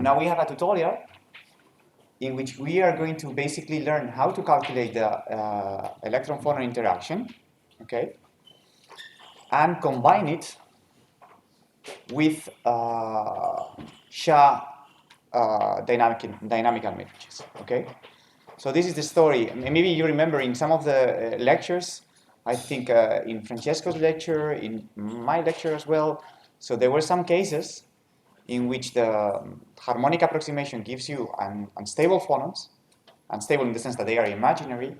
Now we have a tutorial in which we are going to basically learn how to calculate the electron-phonon interaction, okay, and combine it with SHA dynamical matrices, okay? So this is the story. Maybe you remember in some of the lectures, I think in Francesco's lecture, in my lecture as well, so there were some cases in which the harmonic approximation gives you unstable phonons, unstable in the sense that they are imaginary,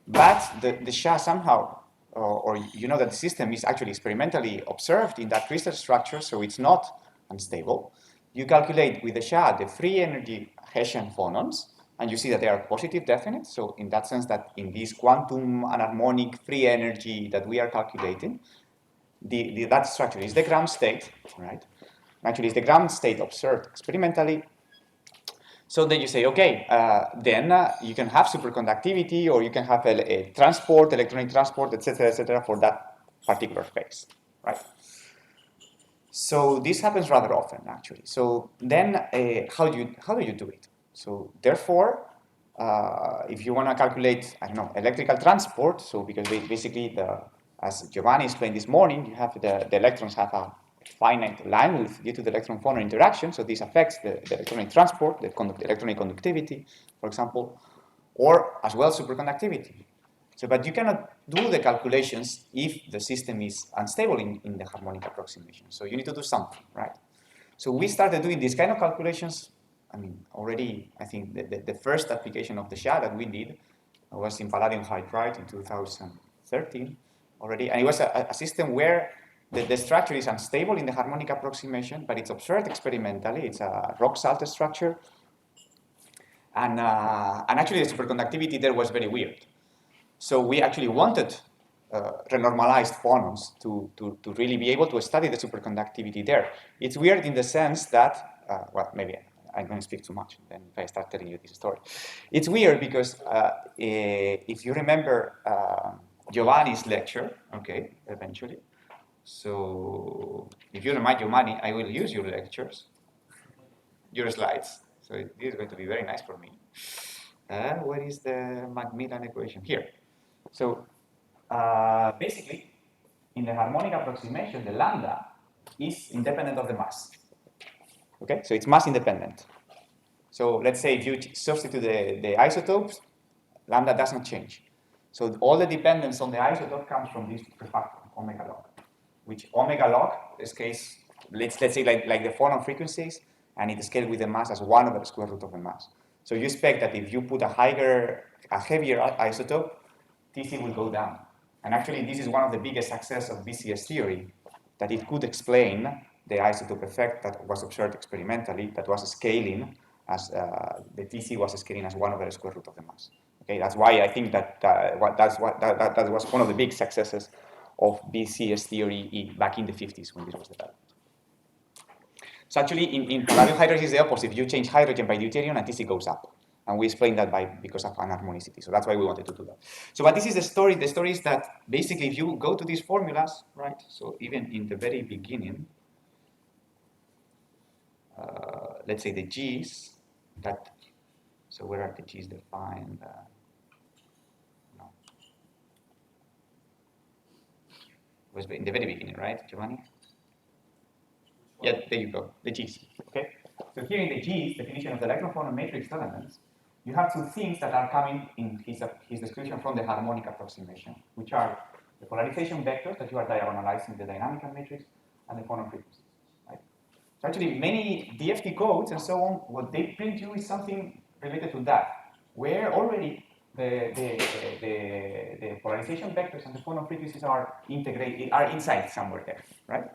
but the SHA somehow, or you know that the system is actually experimentally observed in that crystal structure, so it's not unstable. You calculate with the SHA the free energy Hessian phonons, and you see that they are positive definite. So in that sense that in this quantum anharmonic free energy that we are calculating, that structure is the ground state, right? Actually, it's the ground state observed experimentally. So then you say, okay, then you can have superconductivity, or you can have a transport, electronic transport, etc., for that particular phase, right? So this happens rather often, actually. So then, how do you do it? So therefore, if you want to calculate, I don't know, electrical transport, so because basically, as Giovanni explained this morning, you have the electrons have a finite line width due to the electron-phonon interaction, so this affects the electronic transport, the electronic conductivity, for example, or as well superconductivity. So, but you cannot do the calculations if the system is unstable in the harmonic approximation. So you need to do something, right? So we started doing these kind of calculations. I mean, already, I think the first application of the SHA that we did was in palladium hydride in 2013 already. And it was a system where the structure is unstable in the harmonic approximation, but it's observed experimentally. It's a rock salt structure. And actually, the superconductivity there was very weird. So we actually wanted renormalized phonons to really be able to study the superconductivity there. It's weird in the sense that, well, maybe I'm going to speak too much then if I start telling you this story. It's weird because if you remember Giovanni's lecture, okay, eventually. So if you remind Giovanni, I will use your lectures, your slides. So this is going to be very nice for me. Where is the Macmillan equation? Here. So basically, in the harmonic approximation, the lambda is independent of the mass. Okay, so it's mass independent. So let's say if you substitute the isotopes, lambda does not change. So all the dependence on the isotope comes from this prefactor, omega log, which omega log, in this case, let's say like the phonon frequencies, and it scales with the mass as 1 over the square root of the mass. So you expect that if you put a heavier isotope, TC will go down. And actually, this is one of the biggest successes of BCS theory, that it could explain the isotope effect that was observed experimentally, that was scaling as the TC was scaling as 1 over the square root of the mass. Okay, that's why I think that that was one of the big successes of BCS theory back in the 50s when this was developed. So actually, in palladium hydride is the opposite. If you change hydrogen by deuterium, and TC goes up. And we explained that because of anharmonicity. So that's why we wanted to do that. So, but this is the story. The story is that basically, if you go to these formulas, right? So even in the very beginning, let's say the G's that. So where are the G's defined? No. It was in the very beginning, right, Giovanni? Yeah, there you go. The G's. Okay. So here in the G's definition of the electron-phonon matrix elements, you have two things that are coming in his description from the harmonic approximation, which are the polarization vectors that you are diagonalizing the dynamical matrix and the phonon frequencies. Right? So actually, many DFT codes and so on, what they print you is something related to that, where already the polarization vectors and the phonon frequencies are integrated, are inside somewhere there, right?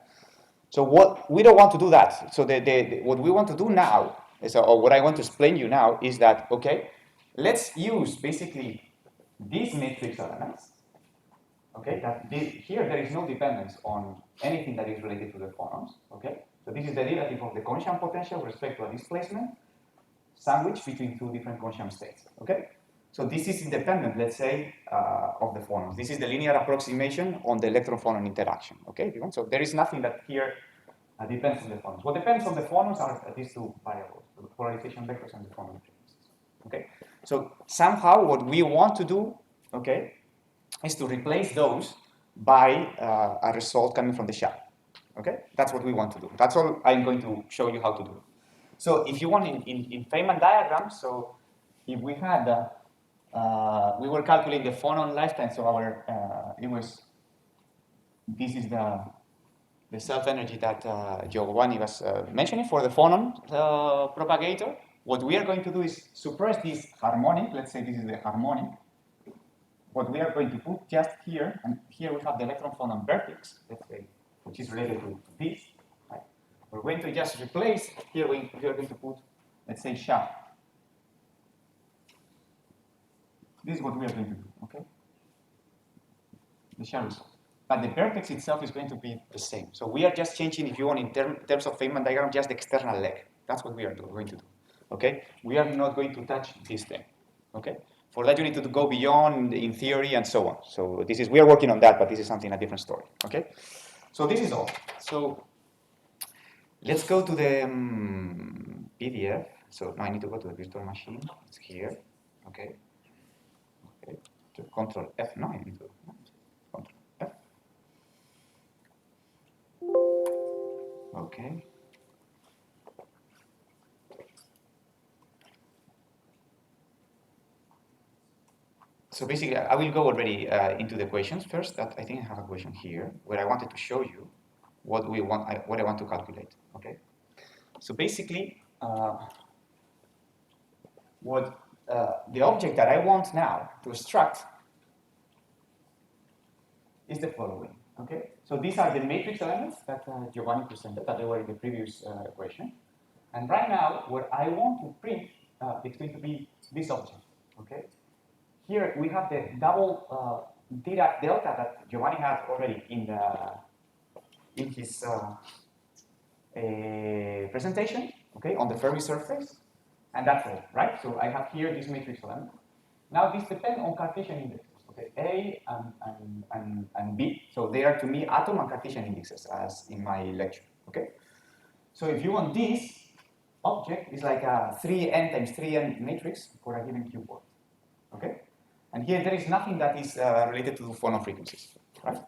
So what we don't want to do that. So what we want to do now is, or what I want to explain you now is that, okay, let's use basically these matrix elements. Okay, here there is no dependence on anything that is related to the phonons. Okay, so this is the derivative of the Consham potential with respect to a displacement sandwiched between two different Consham states. Okay, so this is independent, let's say, of the phonons. This is the linear approximation on the electron-phonon interaction. Okay, so there is nothing that here Depends on the phonons. What depends on the phonons are these two variables, the polarization vectors and the phonon frequencies. Okay, so somehow what we want to do, okay, is to replace those by a result coming from the SHA. Okay, that's what we want to do. That's all I'm going to show you how to do. So if you want in Feynman diagrams, so if we had, we were calculating the phonon lifetime, so our, this is the self-energy that Giovanni was mentioning for the phonon propagator. What we are going to do is suppress this harmonic, let's say this is the harmonic. What we are going to put just here, and here we have the electron-phonon vertex, let's say, which is related to this. Right? We're going to just replace, here we are going to put, let's say, SHA. This is what we are going to do, okay? The SHA result. But the vertex itself is going to be the same. So we are just changing, if you want, in terms of Feynman diagram, just the external leg. That's what we are going to do, okay? We are not going to touch this thing, okay? For that, you need to go beyond in theory and so on. So this is, we are working on that, but this is something, a different story, okay? So this is all. So let's go to the PDF. So now I need to go to the virtual machine. It's here, okay? Okay, to Control F, no, I need to Control F. Okay. So basically, I will go already into the questions first. That I think I have a question here where I wanted to show you what we want, what I want to calculate. Okay. So basically, what the object that I want now to extract is the following. Okay. So these are the matrix elements that Giovanni presented that they were in the previous question. And right now, what I want to print is going to be this object. Okay. Here we have the double Dirac delta that Giovanni had already in his presentation, okay, on the Fermi surface, and that's all, right? So I have here this matrix element. Now this depends on Cartesian indexes, okay, A and B. So they are to me atom and Cartesian indexes, as in my lecture, okay. So if you want this object, is like a 3n times 3n matrix for a given Q-port, okay. And here there is nothing that is related to phonon frequencies, right?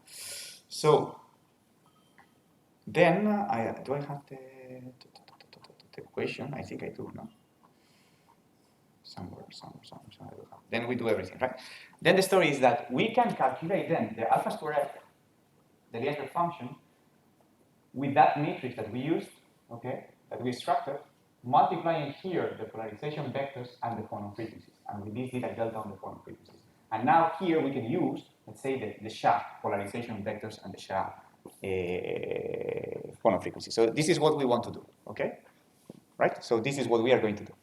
So then do I have the equation? I think I do, no? Somewhere. Then we do everything, right? Then the story is that we can calculate then the alpha squared, the Eliashberg function, with that matrix that we used, okay, that we extracted, multiplying here the polarization vectors and the phonon frequencies, and with this Dirac delta on the phonon frequencies. And now here we can use, let's say, the SHA polarization vectors and the SHA phonon frequency. So this is what we want to do, okay? Right? So this is what we are going to do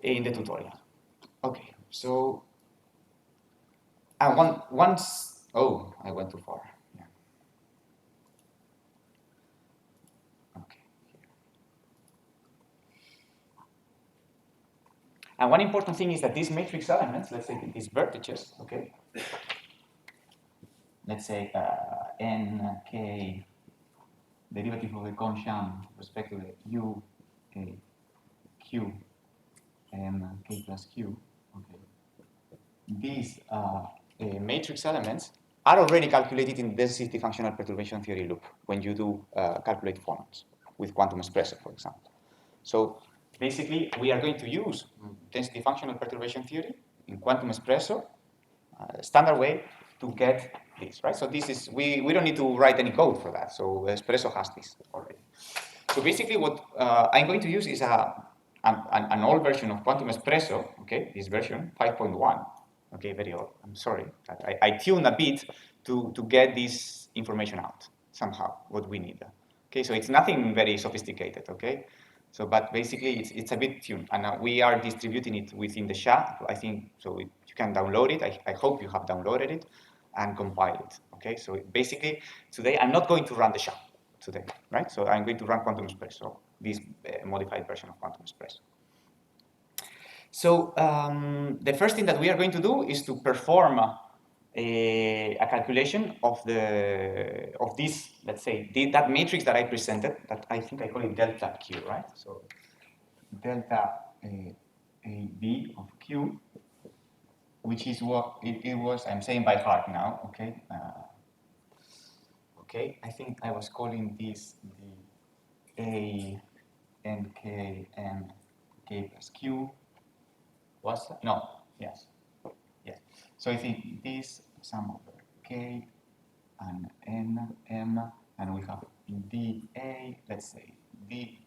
in the tutorial. Okay, so once, oh, I went too far. Yeah. Okay. And one important thing is that these matrix elements, let's say these vertices, okay, let's say n, k, derivative of the Kohn-Sham with respect to the u, k, q, and k plus q, okay. These matrix elements are already calculated in density functional perturbation theory loop when you do calculate phonons with Quantum Espresso, for example. So basically, we are going to use density functional perturbation theory in Quantum Espresso, standard way to get this, right? So this is, we don't need to write any code for that. So Espresso has this already. So basically what I'm going to use is an old version of Quantum Espresso, okay, this version, 5.1. Okay, very old, I'm sorry. I tuned a bit to get this information out somehow, what we need. Okay, so it's nothing very sophisticated, okay? So, but basically it's a bit tuned, and we are distributing it within the SHA, I think, so you can download it. I hope you have downloaded it and compile it, okay? So basically, today I'm not going to run the SHA today, right? So I'm going to run Quantum Espresso, this modified version of Quantum Espresso. So the first thing that we are going to do is to perform a calculation of this, let's say, that matrix that I presented, that I think I call it delta Q, right? So delta AB of Q, which is what it was, I'm saying by heart now, okay? Okay, I think I was calling this the A and K and K plus Q. Was that? No, yes. Yes. So I think this sum over K and N, M, and we have dA, let's say d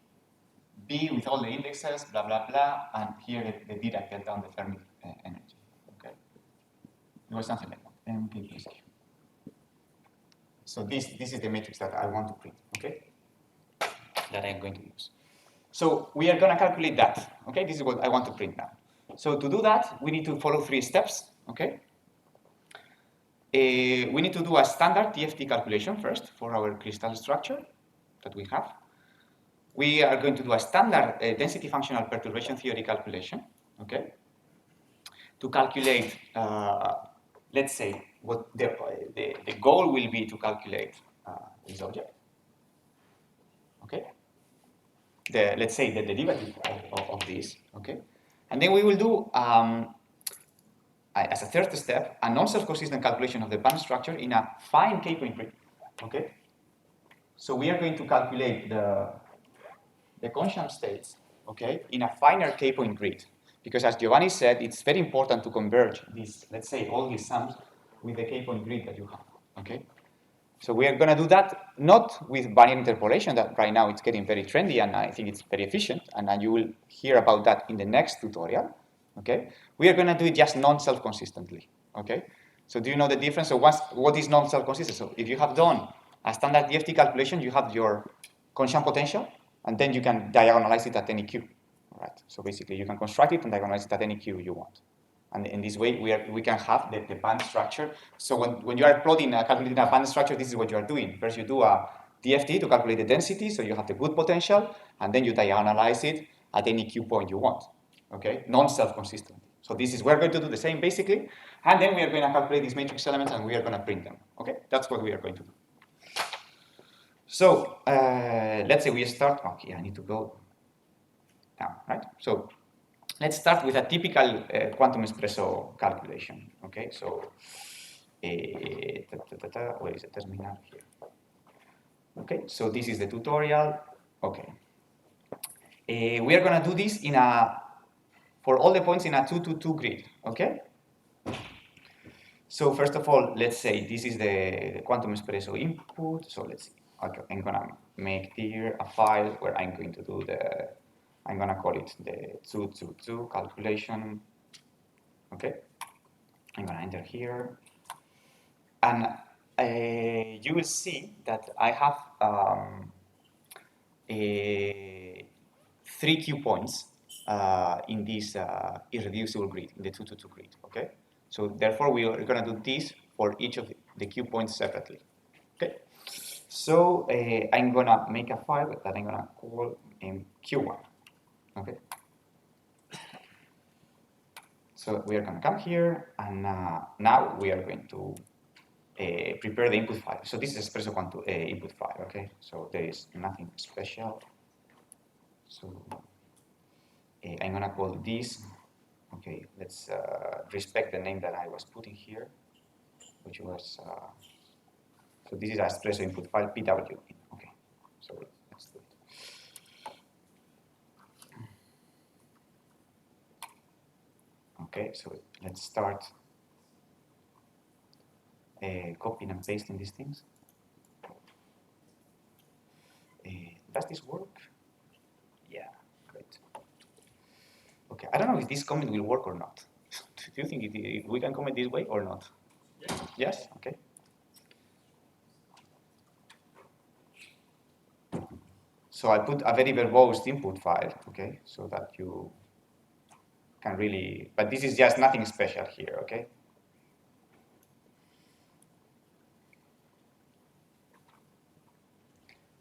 B with all the indexes, blah, blah, blah, and here the Dirac delta on the Fermi energy. Okay? It was something like that, MK plus Q. So this is the matrix that I want to print, okay? That I'm going to use. So we are going to calculate that, okay? This is what I want to print now. So to do that, we need to follow 3 steps, okay? We need to do a standard DFT calculation first for our crystal structure that we have. We are going to do a standard density functional perturbation theory calculation, okay? To calculate, let's say, what the goal will be to calculate this object, okay? Let's say the derivative of this, okay? And then we will do, as a third step, a non-self-consistent calculation of the band structure in a fine K-point grid, okay? So we are going to calculate the constant states, okay, in a finer K-point grid. Because as Giovanni said, it's very important to converge these, let's say, all these sums with the K-point grid that you have, okay? So we are going to do that not with binary interpolation, that right now it's getting very trendy and I think it's very efficient, and you will hear about that in the next tutorial, okay? We are going to do it just non-self-consistently, okay? So do you know the difference? So what is non-self-consistent? So if you have done a standard DFT calculation, you have your constant potential, and then you can diagonalize it at any Q, right? So basically you can construct it and diagonalize it at any Q you want. And in this way, we can have the band structure. So when you are plotting, calculating a band structure, this is what you are doing. First, you do a DFT to calculate the density, so you have the good potential, and then you diagonalize it at any Q point you want, okay? Non-self-consistent. So this is, we're going to do the same, basically, and then we are going to calculate these matrix elements, and we are going to print them, okay? That's what we are going to do. So let's say we start, okay, I need to go down, right? So let's start with a typical quantum espresso calculation, okay? So, where is the terminal here? Okay, so this is the tutorial, okay. We are gonna do this for all the points in a 2-2-2 grid, okay? So first of all, let's say this is the Quantum Espresso input. So let's see. Okay, I'm gonna make here a file where I'm going to do I'm gonna call it the 2-2-2 calculation. Okay, I'm gonna enter here, and you will see that I have 3 Q points in this irreducible grid, in the 2-2-2 grid. Okay. So therefore, we are going to do this for each of the Q points separately. Okay. So I'm going to make a file that I'm going to call Q1. Okay. So we are going to come here, and now we are going to prepare the input file. So this is Espresso Quantum input file. Okay. So there is nothing special. So I'm going to call this. Okay, let's respect the name that I was putting here, which was, so this is an Espresso input file, PW. Okay, so let's do it. Okay, so let's start copying and pasting these things. Does this work? Yeah, great. Okay, I don't know if this comment will work or not. Do you think if we can comment this way or not? Yes. Yes? Okay. So I put a very verbose input file, okay, so that you can really, but this is just nothing special here, okay?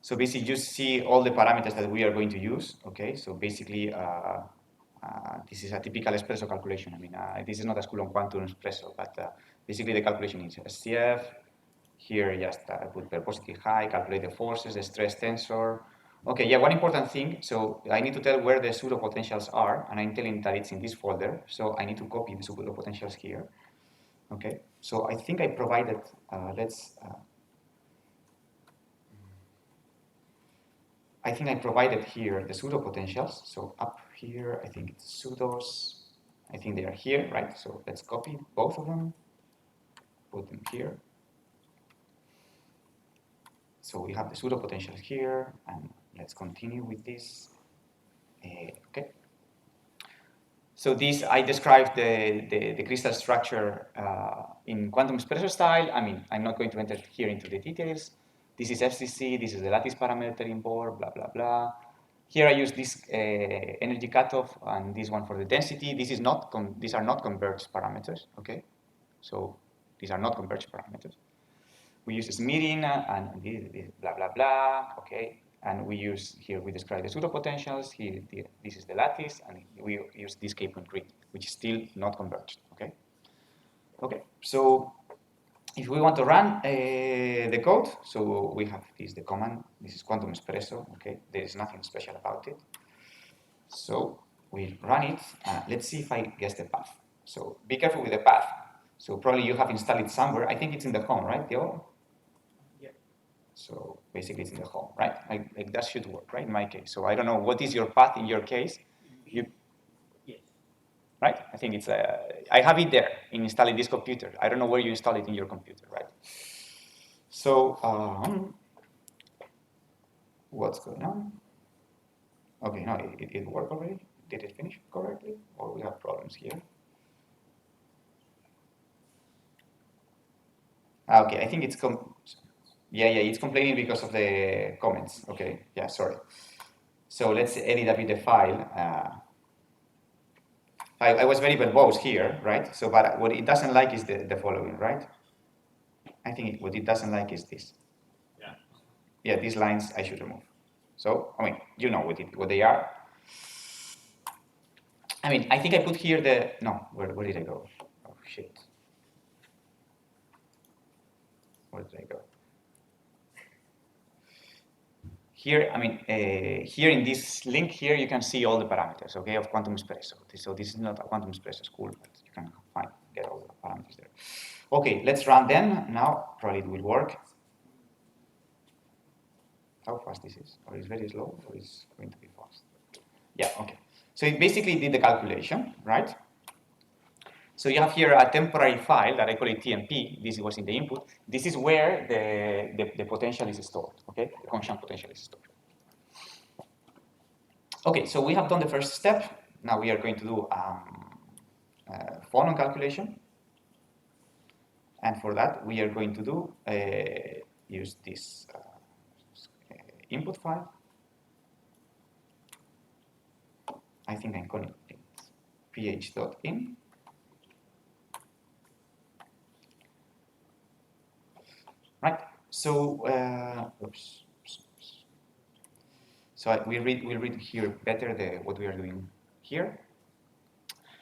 So basically you see all the parameters that we are going to use, okay? So basically, this is a typical espresso calculation. I mean, this is not as cool on quantum espresso, but basically the calculation is SCF. Here, just put velocity high, calculate the forces, the stress tensor. Okay, yeah, one important thing. So I need to tell where the pseudo potentials are, and I'm telling that it's in this folder. So I need to copy the pseudo potentials here. Okay, so I think I provided, I think I provided here the pseudo potentials. So up here, I think it's pseudos. I think they are here, right? So let's copy both of them, put them here. So we have the pseudo potentials here, and let's continue with this. Okay. So this, I described the crystal structure in Quantum Espresso style. I mean, I'm not going to enter here into the details. This is FCC, this is the lattice parameter involved, blah, blah, blah. Here I use this energy cutoff and this one for the density. This is not these are not converged parameters, okay? So these are not converged parameters. We use smithing and this blah, blah, blah, okay? And we use, here we describe the pseudo potentials, here this is the lattice, and we use this K-point grid, which is still not converged, okay? Okay, so if we want to run the code, so we have the command, this is Quantum Espresso, okay? There is nothing special about it. So we run it, let's see if I guess the path. So be careful with the path. So probably you have installed it somewhere. I think it's in the home, right, Theo? So basically it's in the home, right? Like that should work, right, in my case. So I don't know, what is your path in your case? Yes. Right? I think it's, I have it there in installing this computer. I don't know where you install it in your computer, right? So what's going on? Okay, no, it worked already. Did it finish correctly? Or we have problems here? Okay, I think it's, yeah, it's complaining because of the comments. Okay, yeah, sorry. So let's edit a bit the file. I was very verbose here, right? So, but what it doesn't like is the following, right? I think what it doesn't like is this. Yeah. Yeah, these lines I should remove. So, I mean, you know what they are. I mean, I think I put here the, no, where did I go? Oh, shit. Where did I go? Here, I mean, here in this link here, you can see all the parameters, okay, of Quantum Espresso. So this is not a Quantum Espresso school, but you can get all the parameters there. Okay, let's run then. Now, probably it will work. How fast this is? Or is very slow, or is going to be fast? Yeah, okay. So it basically did the calculation, right? So you have here a temporary file that I call it TMP. This was in the input. This is where the potential is stored, okay? The constant potential is stored. Okay, so we have done the first step. Now we are going to do phonon calculation. And for that, we are going to do use this input file. I think I'm calling it ph.in. Right. So, oops. So we'll read here better what we are doing here.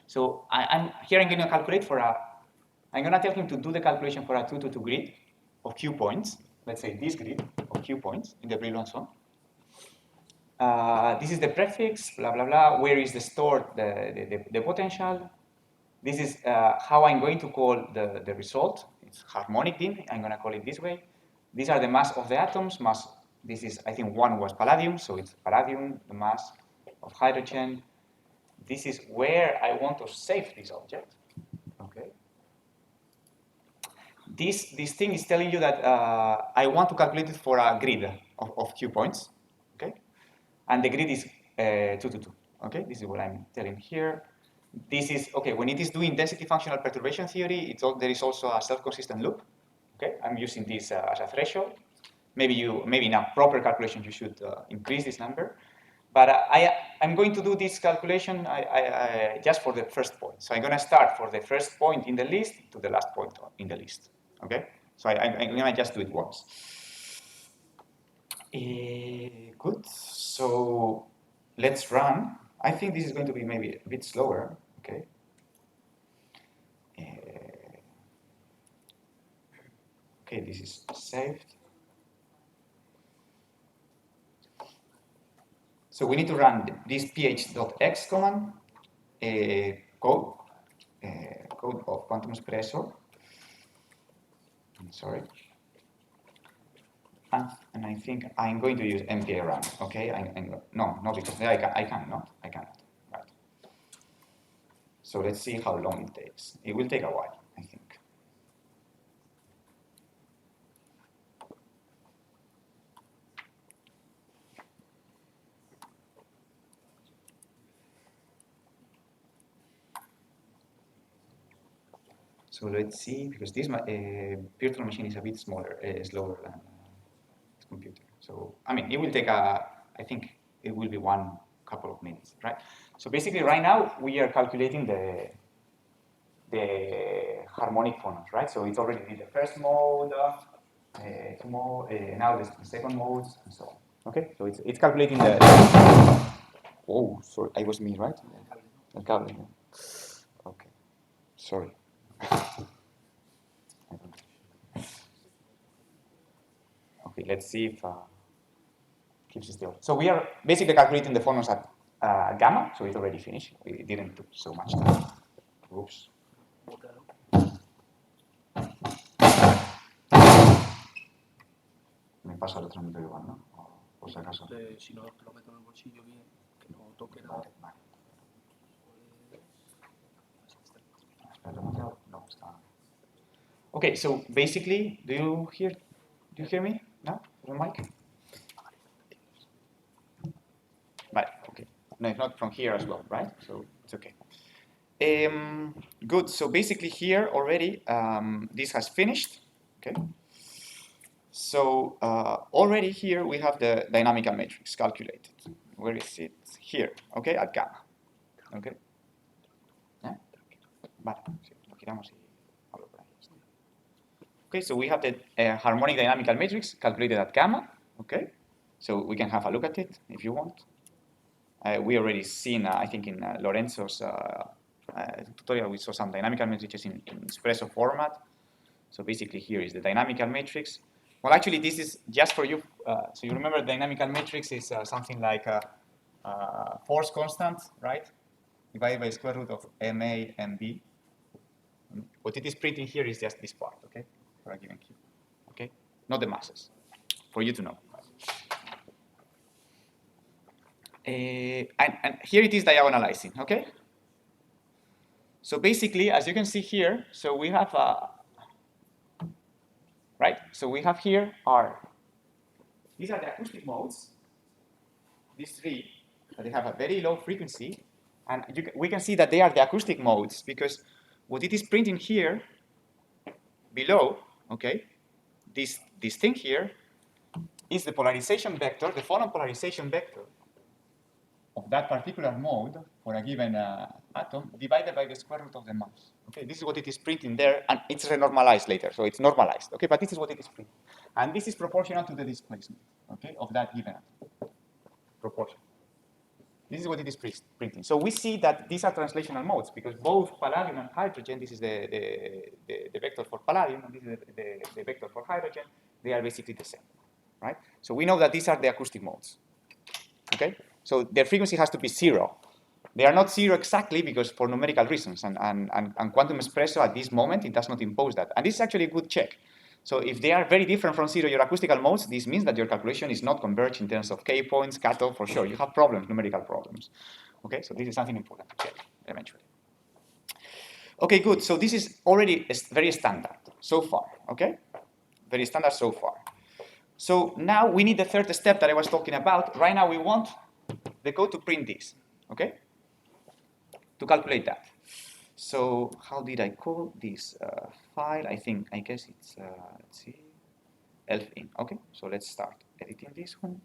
So I'm going to calculate for I'm going to tell him to do the calculation for a 2-to-2 grid of Q points. Let's say this grid of Q points in the Brillouin zone. This is the prefix, blah, blah, blah. Where is the stored the potential? This is how I'm going to call the result. It's harmonic dim. I'm going to call it this way. These are the mass of the atoms. Mass. This is, I think, one was palladium, so it's palladium, the mass of hydrogen. This is where I want to save this object. Okay. This thing is telling you that I want to calculate it for a grid of Q points. Okay. And the grid is 2-to-2. Okay. This is what I'm telling here. This is, okay, when it is doing density functional perturbation theory, there is also a self-consistent loop. Okay, I'm using this as a threshold. Maybe in a proper calculation, you should increase this number. But I'm going to do this calculation just for the first point. So I'm going to start for the first point in the list to the last point in the list. Okay, so I'm going to just do it once. Good, so let's run I think this is going to be maybe a bit slower, okay? Okay, this is saved. So we need to run this ph.x command, code of Quantum Espresso. Sorry. And I think I'm going to use MPA run, okay? No, because I cannot. Right. So let's see how long it takes. It will take a while, I think. So let's see, because this virtual machine is a bit smaller, slower than this computer. So, I mean, it will take I think it will be one couple of minutes, right? So basically right now we are calculating the harmonic phonons, right? So it's already did the first mode, two mode, now the second modes, and so on. Okay, so it's calculating the. Oh, sorry, I was me, right? El cable. Okay, sorry. Okay, let's see if keeps still. So we are basically calculating the phonons at gamma, so it's already finished. We didn't took so much time. Oops. Me paso al otro micro igual, ¿no? Por si acaso. Si no, te lo meto en el bolsillo bien, que no toque nada. Vale, vale. Espera, demasiado. No, está. Okay, so basically, do you hear me now? The mic? Right, okay. No, it's not from here as well, right? So it's okay. Good, so basically here already, this has finished, okay? So already here we have the dynamical matrix calculated. Where is it? Here, okay, at gamma, okay? ¿Eh? Vale, sí, lo quitamos y hablo por ahí. Okay, so we have the harmonic dynamical matrix calculated at gamma, okay? So we can have a look at it if you want. We already seen, I think in Lorenzo's tutorial, we saw some dynamical matrices in Espresso format. So basically here is the dynamical matrix. Well, actually, this is just for you. So you remember dynamical matrix is something like a force constant, right? Divided by square root of MA and B. What it is printing here is just this part, okay? For a given Q, okay? Not the masses, for you to know. And here it is diagonalizing, okay? So basically, as you can see here, so we have right? So we have here these are the acoustic modes, these three, they have a very low frequency, and we can see that they are the acoustic modes because what it is printing here below, okay, this thing here is the polarization vector, the phonon polarization vector of that particular mode for a given atom divided by the square root of the mass. Okay, this is what it is printing there, and it's renormalized later, so it's normalized. Okay, but this is what it is printing, and this is proportional to the displacement, okay, of that given atom. Proportion. This is what it is printing. So we see that these are translational modes because both palladium and hydrogen, this is the vector for palladium, and this is the vector for hydrogen, they are basically the same, right? So we know that these are the acoustic modes. Okay, so their frequency has to be 0. They are not 0 exactly because for numerical reasons, and Quantum Espresso at this moment, it does not impose that. And this is actually a good check. So if they are very different from 0, your acoustical modes, this means that your calculation is not converged in terms of K points, cutoff, for sure. You have problems, numerical problems. Okay, so this is something important to check eventually. Okay, good. So this is already very standard so far, okay? Very standard so far. So now we need the third step that I was talking about. Right now we want the code to print this, okay? To calculate that. So how did I call this file? I guess it's, let's see, elf-in. Okay, so let's start editing this one.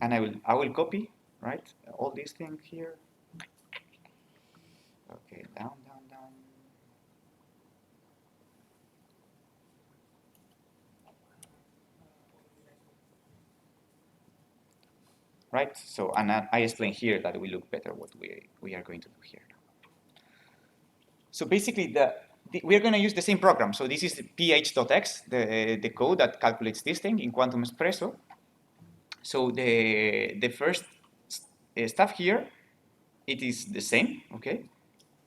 And I will copy, right, all these things here. Okay, down, down, down. right? So, and I explain here that we look better what we are going to do here. So basically, we are going to use the same program. So this is the ph.x, the code that calculates this thing in Quantum Espresso. So the first stuff here, it is the same, okay?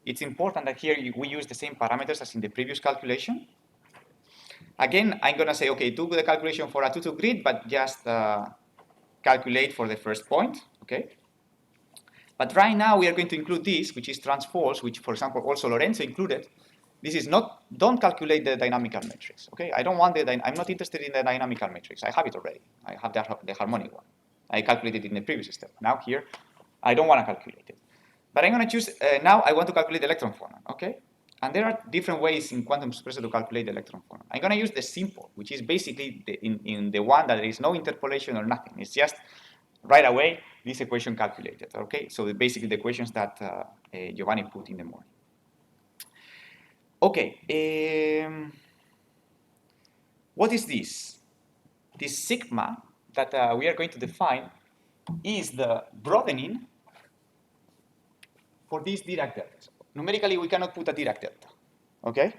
It's important that here we use the same parameters as in the previous calculation. Again, I'm going to say, okay, do the calculation for a 2-2 grid, but just calculate for the first point, okay? But right now we are going to include this, which is transfalse, which, for example, also Lorenzo included. This is not, don't calculate the dynamical matrix, okay? I don't want I'm not interested in the dynamical matrix. I have it already. I have the harmonic one. I calculated it in the previous step. Now here, I don't want to calculate it. But I'm going to choose, now I want to calculate the electron-phonon, okay? And there are different ways in Quantum Espresso to calculate the electron-phonon. I'm going to use the simple, which is basically in the one that there is no interpolation or nothing. It's just right away this equation calculated, okay? So basically the equations that Giovanni put in the morning. Okay, what is this? This sigma that we are going to define is the broadening for this Dirac delta. Numerically, we cannot put a Dirac delta, okay?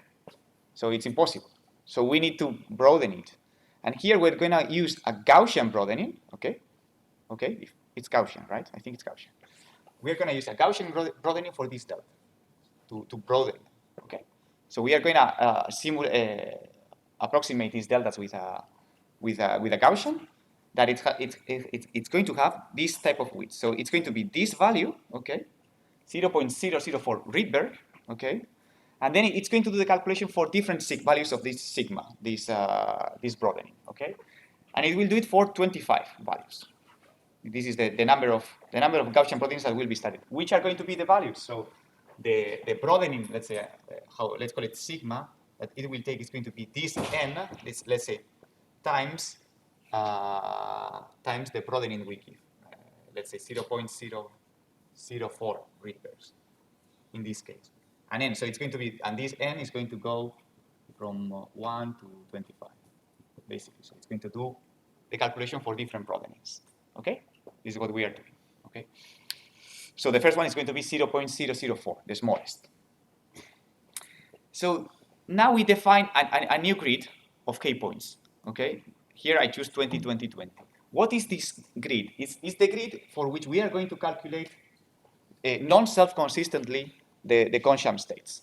So it's impossible. So we need to broaden it. And here we're going to use a Gaussian broadening, okay? Okay, it's Gaussian, right? I think it's Gaussian. We're going to use a Gaussian broadening for this delta to broaden it, okay? So we are going to approximate these deltas with a Gaussian that it's going to have this type of width. So it's going to be this value, okay? 0.004 Rydberg, okay? And then it's going to do the calculation for different values of this sigma, this broadening, okay? And it will do it for 25 values. This is the number of Gaussian broadenings that will be studied. Which are going to be the values? So the broadening, let's say, let's call it sigma, that it will take is going to be this n, let's say, times the broadening we give. Let's say 0.004 Rydbergs in this case. And n, so it's going to be, and this n is going to go from 1 to 25, basically. So it's going to do the calculation for different broadenings. Okay? This is what we are doing. Okay? So the first one is going to be 0.004, the smallest. So now we define a new grid of k points. Okay? Here I choose 20, 20, 20. What is this grid? It's the grid for which we are going to calculate non-self-consistently the Consham states.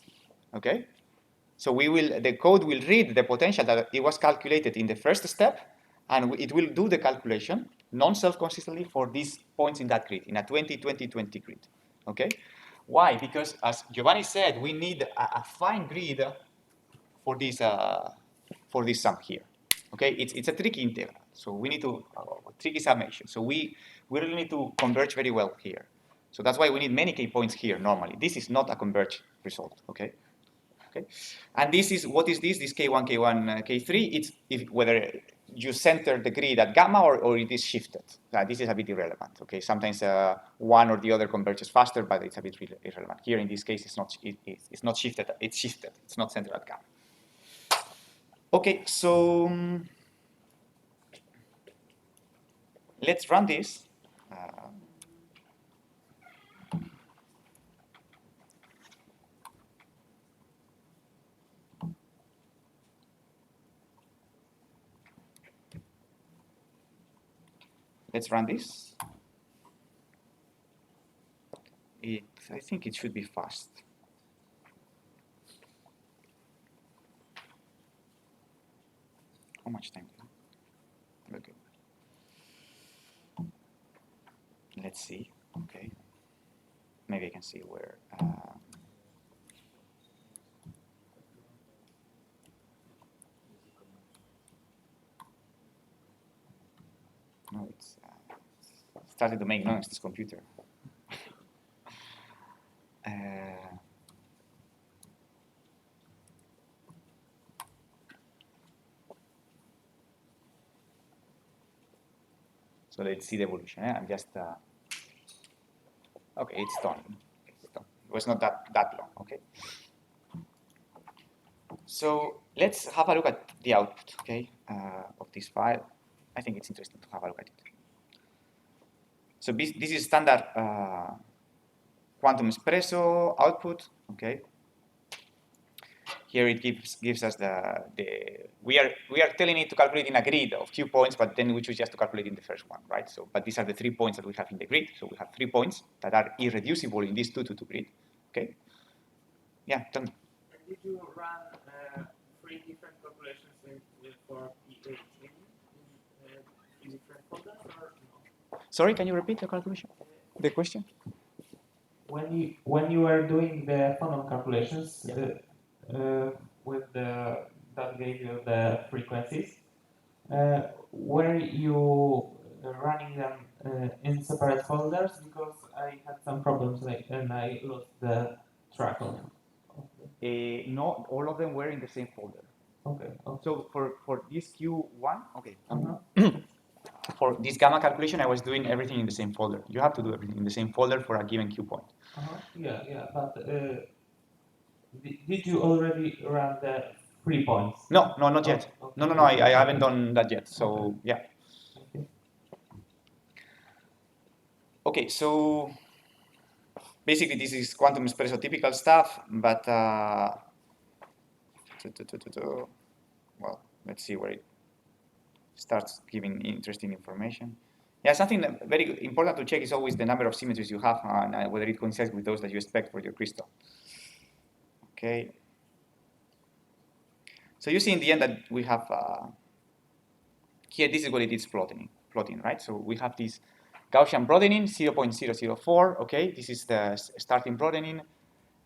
Okay? So the code will read the potential that it was calculated in the first step, and it will do the calculation non-self-consistently for these points in that grid, in a 20, 20, 20 grid. Okay? Why? Because as Giovanni said, we need a fine grid for this sum here. Okay? It's a tricky integral, so we need to tricky summation. So we really need to converge very well here. So that's why we need many k points here normally. This is not a converged result. Okay? Okay, and this is what is this? This K1, K1, K3. It's whether you center the grid at gamma or it is shifted. This is a bit irrelevant. Okay, sometimes one or the other converges faster, but it's a bit irrelevant. Here in this case, it's not shifted. It's shifted. It's not centered at gamma. Okay, so let's run this. Let's run this. I think it should be fast. How much time? Okay. Let's see. Okay. Maybe I can see where. No, it's started to make noise, this computer. So let's see the evolution. I'm just okay. It's done. It was not that long. Okay. So let's have a look at the output. Okay, of this file. I think it's interesting to have a look at it. So this is standard Quantum Espresso output. Okay. Here it gives us we are telling it to calculate in a grid of Q points, but then we choose just to calculate in the first one, right? So, but these are the 3 points that we have in the grid. So we have 3 points that are irreducible in this 2-to-2 grid. Okay. Yeah, tell me. And did you run 3 different calculations for P8 in different folders or no? Sorry, can you repeat the calculation? The question? When you were doing the phonon calculations with that gave you the frequencies, were you running them in separate folders? Because I had some problems and I lost the track of. No, all of them were in the same folder. Okay. So for this Q1, okay. For this gamma calculation, I was doing everything in the same folder. You have to do everything in the same folder for a given Q point. Yeah. But did you already run the 3 points? No, not yet. Okay. No, I haven't done that yet. So Okay. yeah. Okay, so basically this is Quantum Espresso typical stuff, but well, let's see where it starts giving interesting information. Yeah, something that very important to check is always the number of symmetries you have and whether it coincides with those that you expect for your crystal. Okay. So you see in the end that we have here, this is what it is plotting, right? So we have this Gaussian broadening, 0.004, okay? This is the starting broadening.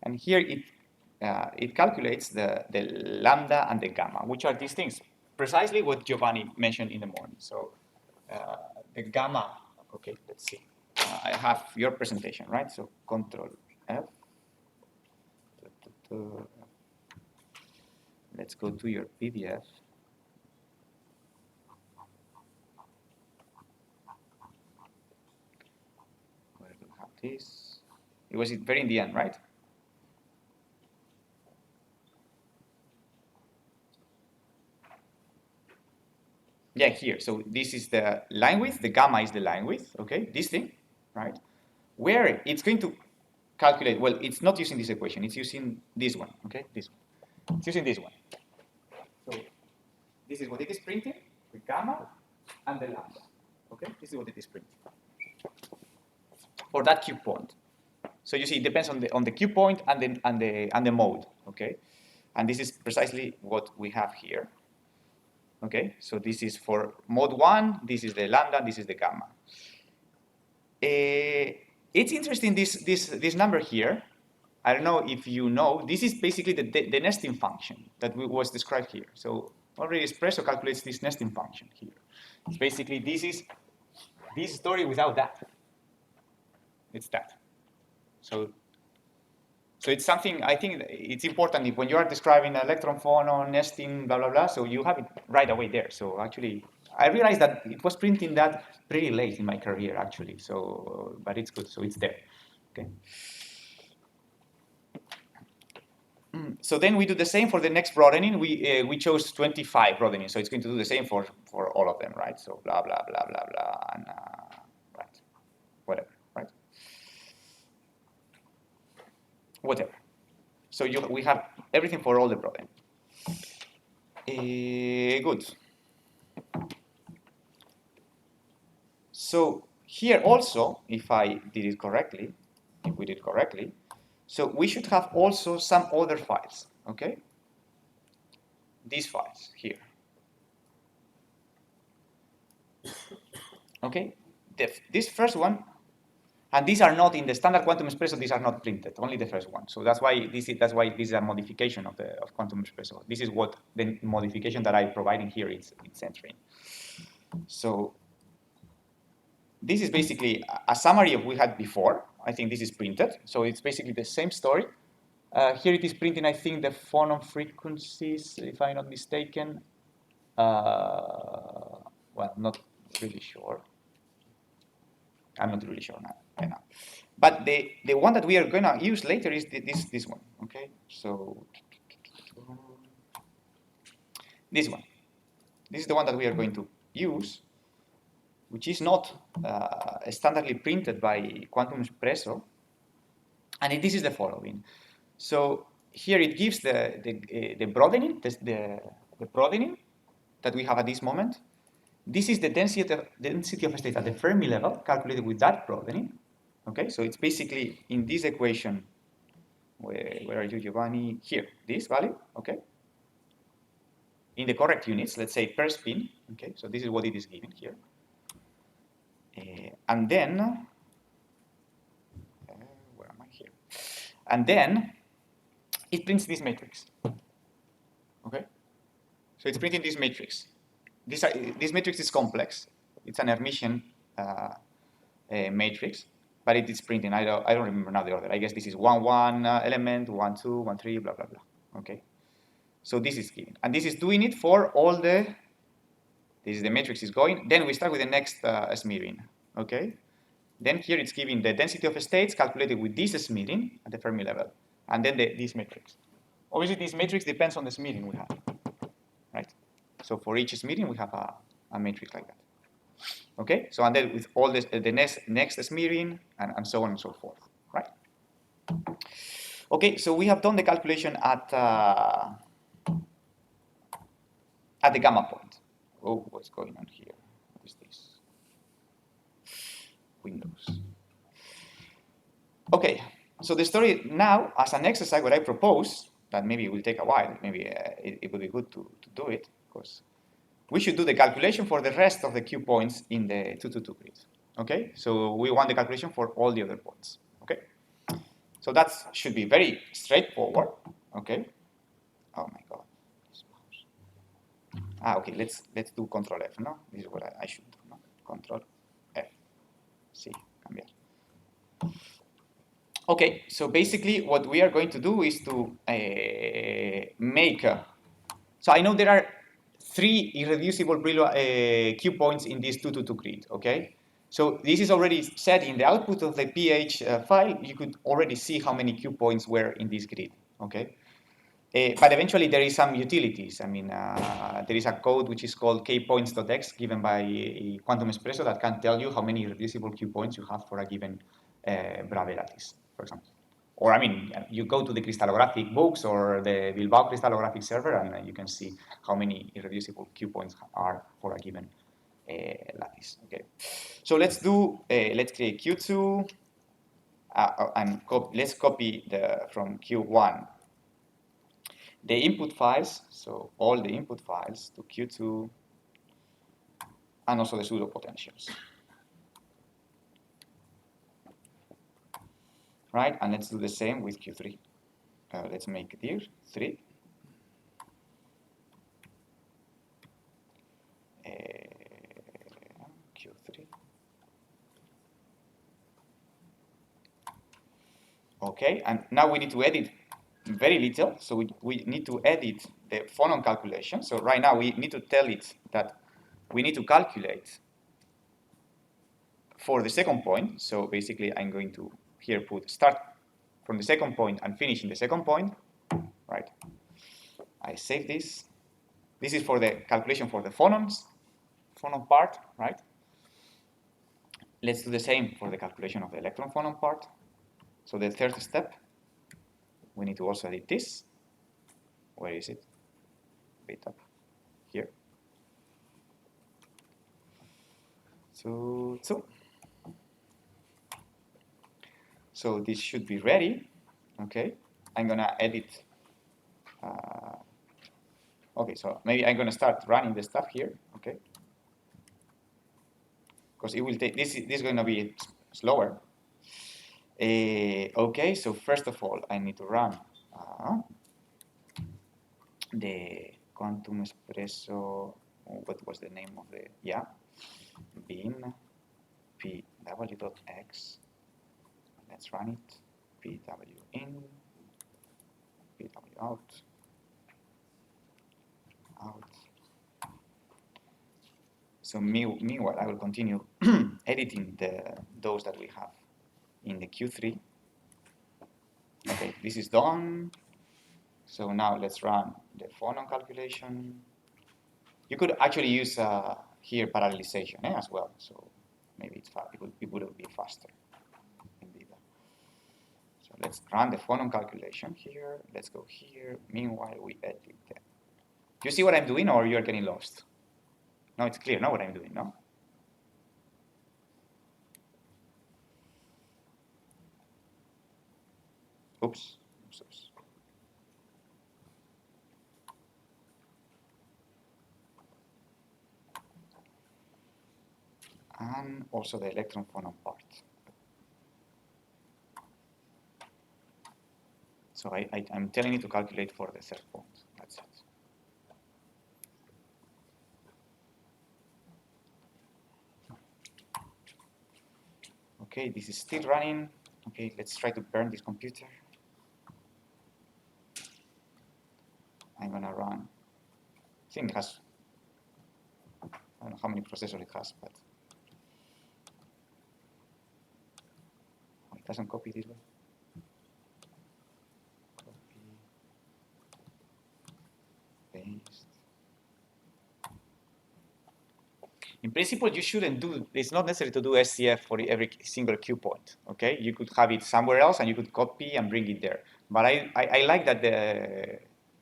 And here it calculates the lambda and the gamma, which are these things. Precisely what Giovanni mentioned in the morning. So the gamma, okay, let's see. I have your presentation, right? So Control F. Let's go to your PDF. Where do we have this? It was very in the end, right? Yeah, here. So this is the line width. The gamma is the line width. Okay, this thing, right? Where it's going to calculate. Well, it's not using this equation. It's using this one. Okay, this one. It's using this one. So this is what it is printing: the gamma and the lambda. Okay, this is what it is printing for that Q point. So you see, it depends on the Q point and the mode. Okay, and this is precisely what we have here. Okay, so this is for mode 1, this is the lambda, this is the gamma. It's interesting, this number here. I don't know if you know, this is basically the nesting function that was described here. So already Espresso calculates this nesting function here. It's basically, this is this story without that. It's that. So it's something, I think it's important if when you are describing electron-phonon, nesting, blah, blah, blah, so you have it right away there. So actually, I realized that it was printing that pretty late in my career, actually. So, but it's good, so it's there. Okay. So then we do the same for the next broadening. We chose 25 broadening, so it's going to do the same for all of them, right? So blah, blah, blah, blah, blah, and right, whatever, right? Whatever. So we have everything for all the broadening. Good. So here also, if we did it correctly, so we should have also some other files, okay? These files here. Okay, this first one, and these are not in the standard Quantum Espresso, these are not printed, only the first one. So that's why this is a modification of Quantum Espresso. This is what the modification that I'm providing here it's entering. So this is basically a summary of what we had before. I think this is printed. So it's basically the same story. Here it is printing, I think, the phonon frequencies, if I'm not mistaken. Well, not really sure. I'm not really sure now. But the one that we are going to use later is this one. Okay, so this one. This is the one that we are going to use. which is not standardly printed by Quantum Espresso, and this is the following. So here it gives the broadening, the broadening that we have at this moment. This is the density of states at the Fermi level, calculated with that broadening. Okay, so it's basically in this equation. Where are you, Giovanni? Here, this value. Okay. In the correct units, let's say per spin. Okay, so this is what it is given here. And then, where am I here? And then it prints this matrix. Okay, so it's printing this matrix. This matrix is complex. It's an Hermitian matrix, but it is printing. I don't remember now the order. I guess this is 1 1 element, 1 2 1 3, blah blah blah. Okay, so this is given, and this is doing it for all the. This is the matrix is going. Then we start with the next smearing. Okay. Then here it's giving the density of states calculated with this smearing at the Fermi level, and then this matrix. Obviously, this matrix depends on the smearing we have, right? So for each smearing, we have a matrix like that. Okay. So and then with all this, the next smearing, and so on and so forth, right? Okay. So we have done the calculation at the gamma point. Oh, what's going on here? What is this? Windows. Okay, so the story now, as an exercise, what I propose, that maybe it will take a while, maybe it would be good to do it, because we should do the calculation for the rest of the Q points in the 222 grid. Okay, so we want the calculation for all the other points. Okay, so that should be very straightforward. Okay, oh my God. Okay, let's do Control F, no? This is what I should do, no? Control F. Sí, cambiar. Okay, so basically what we are going to do is to make... so I know there are 3 irreducible Q points in this 222 grid, okay? So this is already set in the output of the pH file. You could already see how many Q points were in this grid, okay? But eventually there is some utilities. I mean, there is a code which is called kpoints.x given by Quantum Espresso that can tell you how many irreducible Q points you have for a given Bravais lattice, for example. Or, I mean, you go to the crystallographic books or the Bilbao crystallographic server and you can see how many irreducible Q points are for a given lattice. Okay. So let's create Q2 and let's copy from Q1 the input files, so all the input files to Q2 and also the pseudo potentials. Right, and let's do the same with Q3. Let's make dir 3. Q3. Okay, and now we need to edit very little, so we need to edit the phonon calculation. So right now we need to tell it that we need to calculate for the second point. So basically I'm going to here put start from the second point and finish in the second point, right? I save this. This is for the calculation for the phonon part, right? Let's do the same for the calculation of the electron-phonon part. So the third step, we need to also edit this. Where is it? Wait up here. So this should be ready. Okay, I'm gonna edit. Okay, so maybe I'm gonna start running the stuff here. Okay, because it will take this is gonna be slower. Okay, so first of all, I need to run the Quantum Espresso. What was the name of the bin pw.x. Let's run it. Pw in, pw out. So meanwhile, I will continue editing those that we have in the Q3. Okay, this is done. So now let's run the phonon calculation. You could actually use here parallelization as well. So maybe it would be faster indeed. So let's run the phonon calculation here. Let's go here. Meanwhile, we edit that. Do you see what I'm doing, or you're getting lost? No, it's clear. Know what I'm doing, no? Oops. Oops. And also the electron-phonon part. So I'm telling you to calculate for the third point. That's it. Okay, this is still running. Okay, let's try to burn this computer. I'm gonna run. I think it has, I don't know how many processors it has, but it doesn't copy this way. Copy, paste. In principle, you shouldn't do, it's not necessary to do SCF for every single Q point, okay? You could have it somewhere else and you could copy and bring it there. But I like that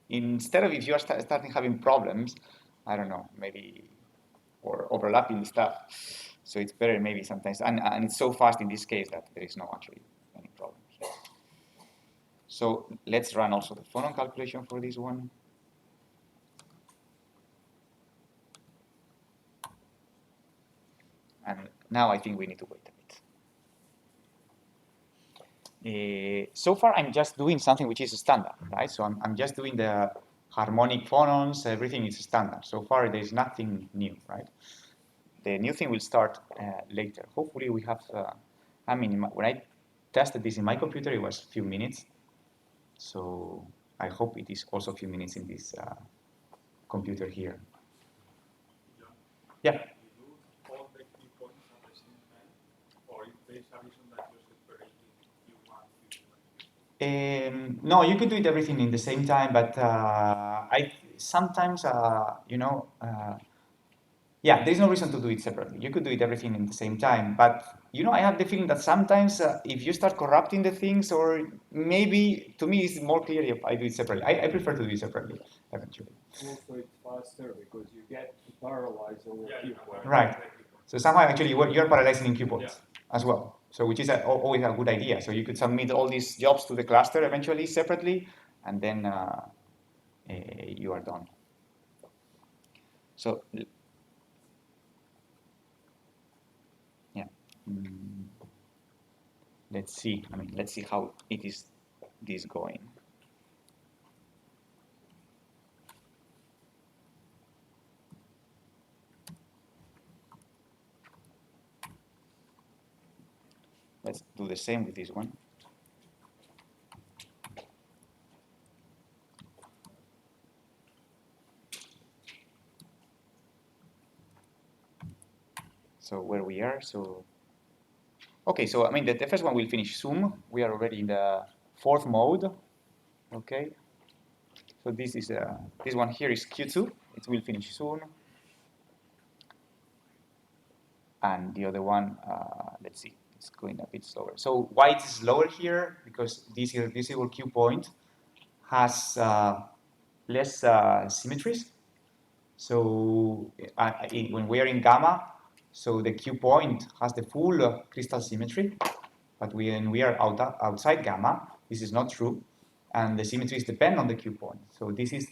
instead of if you are starting having problems, I don't know, maybe, or overlapping stuff. So it's better maybe sometimes, and it's so fast in this case that there is no actually any problem here. So let's run also the phonon calculation for this one. And now I think we need to wait a bit. So far, I'm just doing something which is standard, right? So I'm just doing the harmonic phonons, everything is standard. So far, there is nothing new, right? The new thing will start later. Hopefully, we have, I mean, when I tested this in my computer, it was a few minutes. So I hope it is also a few minutes in this computer here. Yeah. No, you could do it everything in the same time, but I sometimes, yeah, there is no reason to do it separately. You could do it everything in the same time, but I have the feeling that sometimes if you start corrupting the things, or maybe to me it's more clear if I do it separately. I prefer to do it separately eventually. Also, it's faster because you get to parallelize over Q points. Right. So somehow actually you're parallelizing in Q points as well. So which is always a good idea. So you could submit all these jobs to the cluster eventually separately, and then you are done. So yeah, let's see. I mean, let's see how it is this going. Let's do the same with this one. So where we are, so okay, so I mean the first one will finish soon. We are already in the fourth mode. Okay. So this is this one here is Q2. It will finish soon. And the other one, let's see, it's going a bit slower. So why it is slower here? Because this visible Q point has less symmetries. So when we are in gamma, so the Q point has the full crystal symmetry, but when we are outside gamma, this is not true, and the symmetries depend on the Q point. So this is,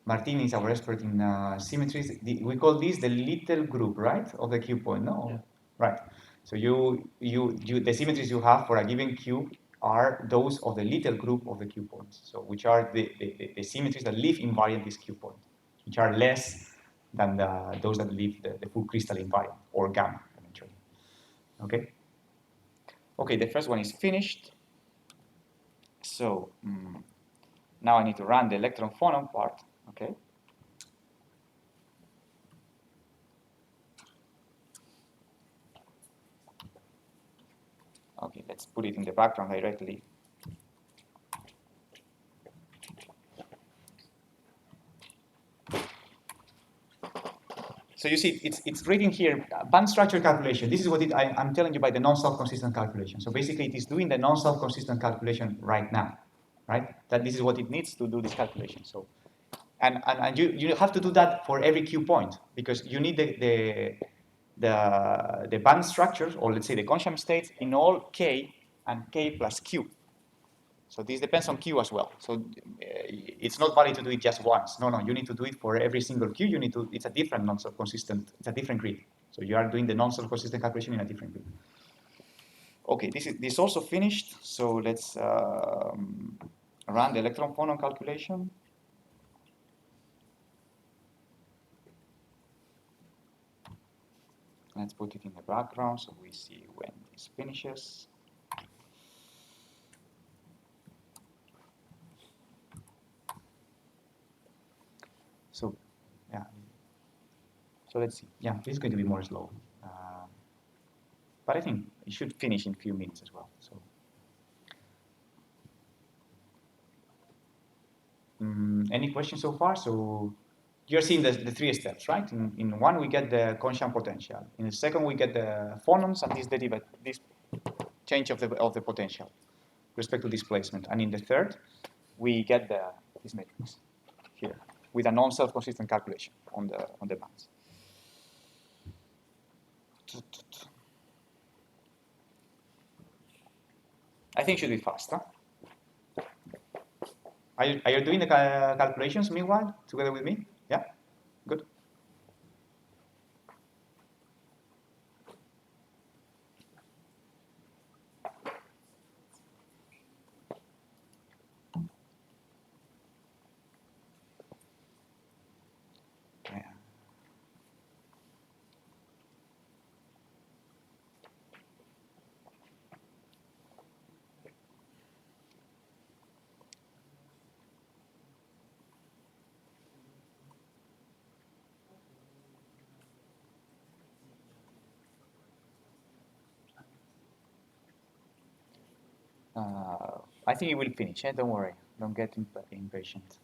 Martin is our expert in symmetries. We call this the little group, right, of the Q point, no? Yeah. Right. So the symmetries you have for a given Q are those of the little group of the Q points, so which are the symmetries that live invariant this Q point, which are less than those that leave the full crystal invariant, or gamma, eventually. Okay? Okay, the first one is finished. So now I need to run the electron-phonon part, okay? Okay, let's put it in the background directly. So you see, it's written here, band structure calculation. This is what I'm telling you by the non-self-consistent calculation. So basically, it is doing the non-self-consistent calculation right now, right? That this is what it needs to do this calculation. So, and you have to do that for every Q point because you need the band structures, or let's say the Consham states, in all K and K plus Q. So this depends on Q as well. So it's not valid to do it just once. No, you need to do it for every single Q. You need to. It's a different non-self-consistent. It's a different grid. So you are doing the non-self-consistent calculation in a different grid. Okay, this also finished. So let's run the electron-phonon calculation. Let's put it in the background so we see when this finishes. So, yeah. So let's see. Yeah, this is going to be more slow. But I think it should finish in a few minutes as well. So, any questions so far? So, you're seeing the three steps, right? In one, we get the Consham potential. In the second, we get the phonons and this change of the potential with respect to displacement. And in the third, we get this matrix here with a non-self-consistent calculation on the bands. I think it should be fast, huh? Are you doing the calculations meanwhile together with me? Yeah? Good. Yeah. I think it will finish. Don't worry. Don't get impatient.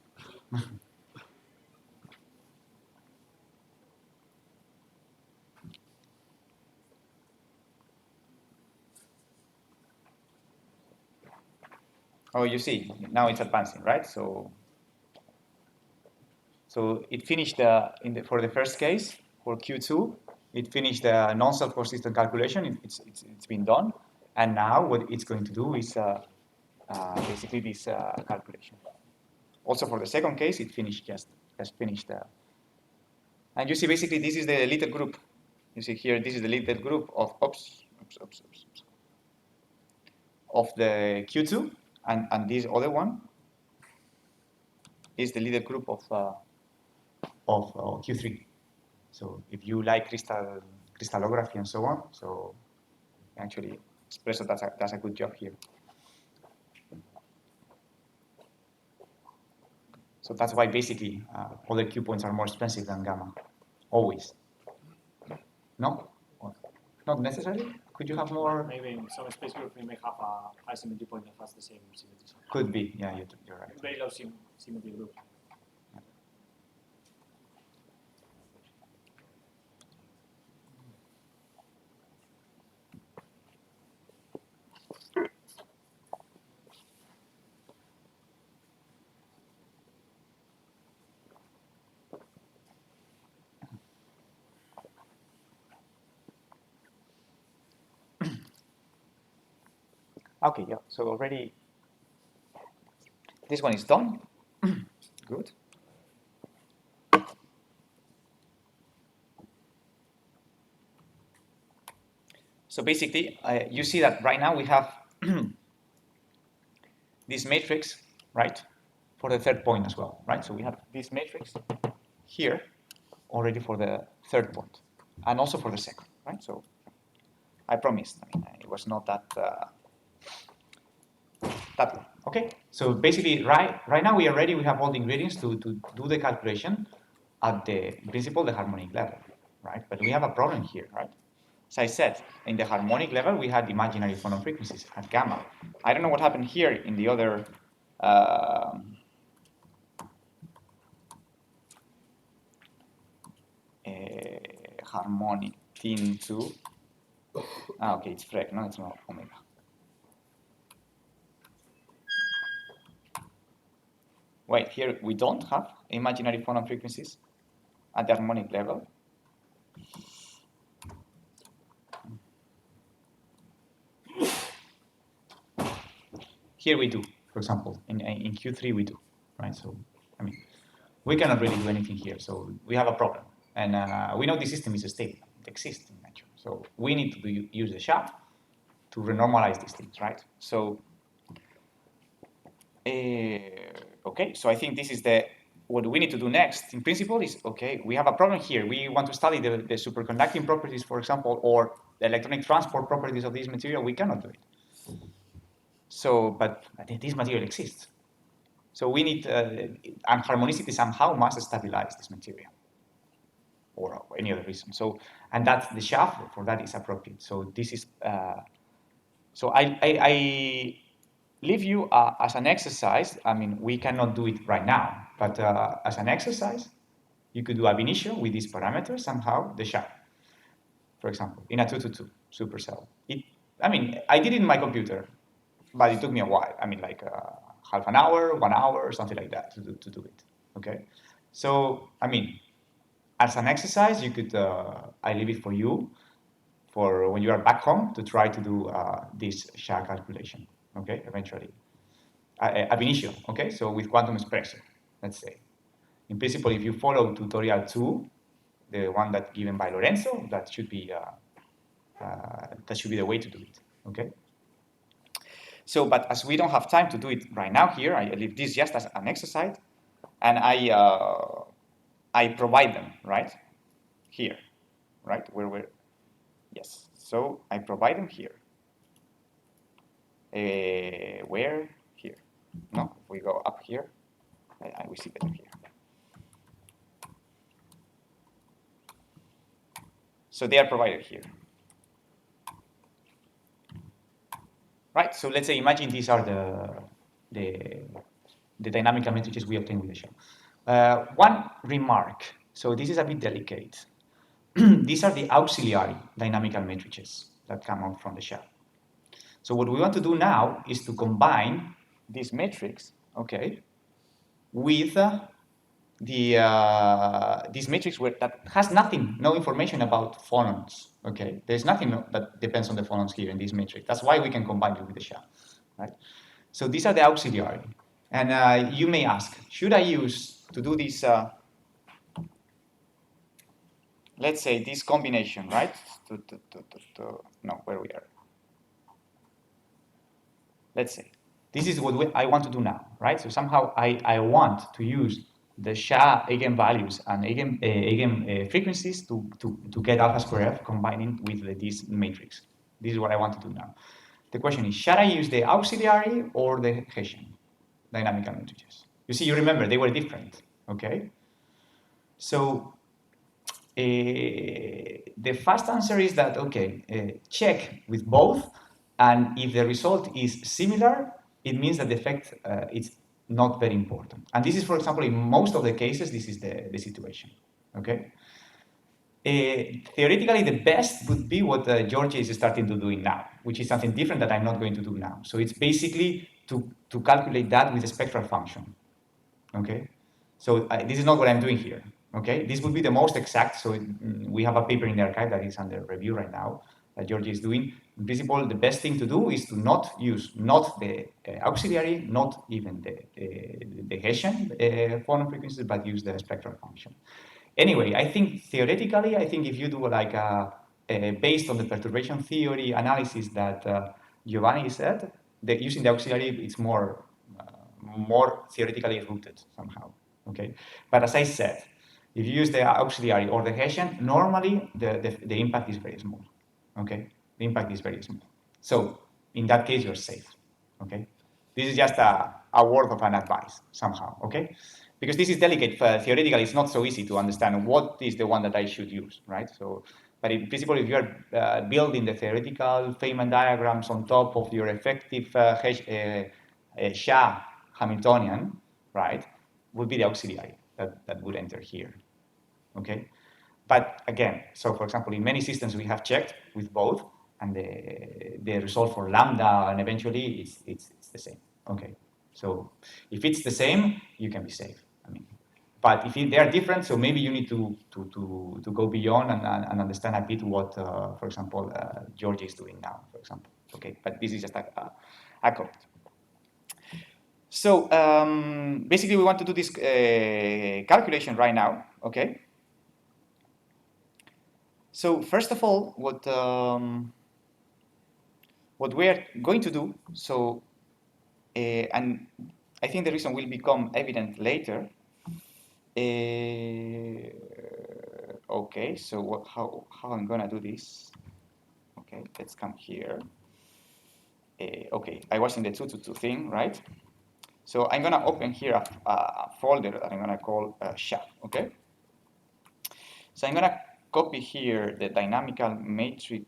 Oh, you see, now it's advancing, right? So it finished for the first case for Q2. It finished the non-self-consistent calculation. It's been done, and now what it's going to do is basically this calculation. Also for the second case, it finished has finished. And you see, basically, this is the little group. You see here, this is the little group of of the Q2, and this other one is the little group of Q3. So if you like crystallography and so on, so actually Espresso does a good job here. So that's why basically other Q points are more expensive than gamma, always. No? Or not necessarily? Could you have more? Maybe in some space group we may have a high symmetry point that has the same symmetry. Could be, yeah, you're right. Very low symmetry group. Okay, yeah, so already this one is done. Good. So basically, you see that right now we have this matrix, right, for the third point as well, right? So we have this matrix here already for the third point, and also for the second, right? So I promised. I mean, it was not that that one. Okay. So basically, right now we are ready. We have all the ingredients to do the calculation at the in principle the harmonic level, right? But we have a problem here, right? As I said, in the harmonic level, we had imaginary phonon frequencies at gamma. I don't know what happened here in the other. harmonic into, okay, it's Freg, no, it's not omega. Wait, here we don't have imaginary phonon frequencies at the harmonic level. Here we do, for example, in Q3 we do, right? So, I mean, we cannot really do anything here, so we have a problem. And we know the system is stable, it exists in nature. So we need to use the SHA to renormalize these things, right? So, okay, so I think this is what we need to do next, in principle, is, okay, we have a problem here. We want to study the superconducting properties, for example, or the electronic transport properties of this material. We cannot do it. So, but this material exists. So we need, and harmonicity somehow must stabilize this material, or any other reason. So, and that's the shaft for that is appropriate. So this is, so I leave you as an exercise. I mean, we cannot do it right now, but as an exercise, you could do ab initio with these parameters somehow, the shaft, for example, in a 2-to-2 supercell. I mean, I did it in my computer, but it took me a while. I mean, like half an hour, 1 hour, something like that to do it. Okay, so I mean, as an exercise, you could. I leave it for you, for when you are back home to try to do this SHA calculation. Okay, eventually, ab initio. Okay, so with Quantum Espresso, let's say. In principle, if you follow tutorial 2, the one that given by Lorenzo, that should be the way to do it. Okay. So, but as we don't have time to do it right now here, I leave this just as an exercise, and I provide them, right? Here, right? Yes. So I provide them here. Where? Here. No, if we go up here, we see better here. So they are provided here. Right, so let's say, imagine these are the dynamical matrices we obtain with the shell. One remark, so this is a bit delicate. These are the auxiliary dynamical matrices that come out from the shell. So what we want to do now is to combine this matrix, okay, with this matrix that has nothing, no information about phonons. Okay, there's nothing that depends on the phonons here in this matrix. That's why we can combine it with the shell, right? So these are the auxiliary, and you may ask, should I use to do this? Let's say this combination, right? No, where we are. Let's say this is what I want to do now, right? So somehow I want to use the SHA eigenvalues and eigen frequencies to get alpha square F combining with this matrix. This is what I want to do now. The question is, should I use the auxiliary or the Hessian dynamical matrices? You see, you remember they were different, okay? So the fast answer is that, okay, check with both, and if the result is similar, it means that the effect is not very important. And this is, for example, in most of the cases, this is the situation, okay? Theoretically, the best would be what Georgia is starting to do now, which is something different that I'm not going to do now. So it's basically to calculate that with a spectral function, okay? So this is not what I'm doing here, okay? This would be the most exact, so we have a paper in the archive that is under review right now that Georgia is doing. In principle, the best thing to do is to not use the auxiliary, not even the Hessian phonon frequencies, but use the spectral function. Anyway, I think theoretically, if you do like based on the perturbation theory analysis that Giovanni said, using the auxiliary, it's more theoretically rooted somehow, okay? But as I said, if you use the auxiliary or the Hessian, normally the impact is very small, okay? The impact is very small. So in that case, you're safe, okay? This is just a word of an advice somehow, okay? Because this is delicate. Theoretically, it's not so easy to understand what is the one that I should use, right? So, but in principle, if you're building the theoretical Feynman diagrams on top of your effective SHA Hamiltonian, right, would be the auxiliary that would enter here, okay? But again, so for example, in many systems we have checked with both, and the result for lambda and eventually it's the same. Okay, so if it's the same, you can be safe. I mean, but if they are different, so maybe you need to go beyond and understand a bit what, for example, George is doing now, for example. Okay, but this is just a comment. So basically, we want to do this calculation right now. Okay. So first of all, what we are going to do, so and I think the reason will become evident later. Okay, so how I'm gonna do this? Okay, let's come here. Okay, I was in the 222 thing, right? So I'm gonna open here a folder that I'm gonna call SHA. Okay. So I'm gonna copy here the dynamical matrices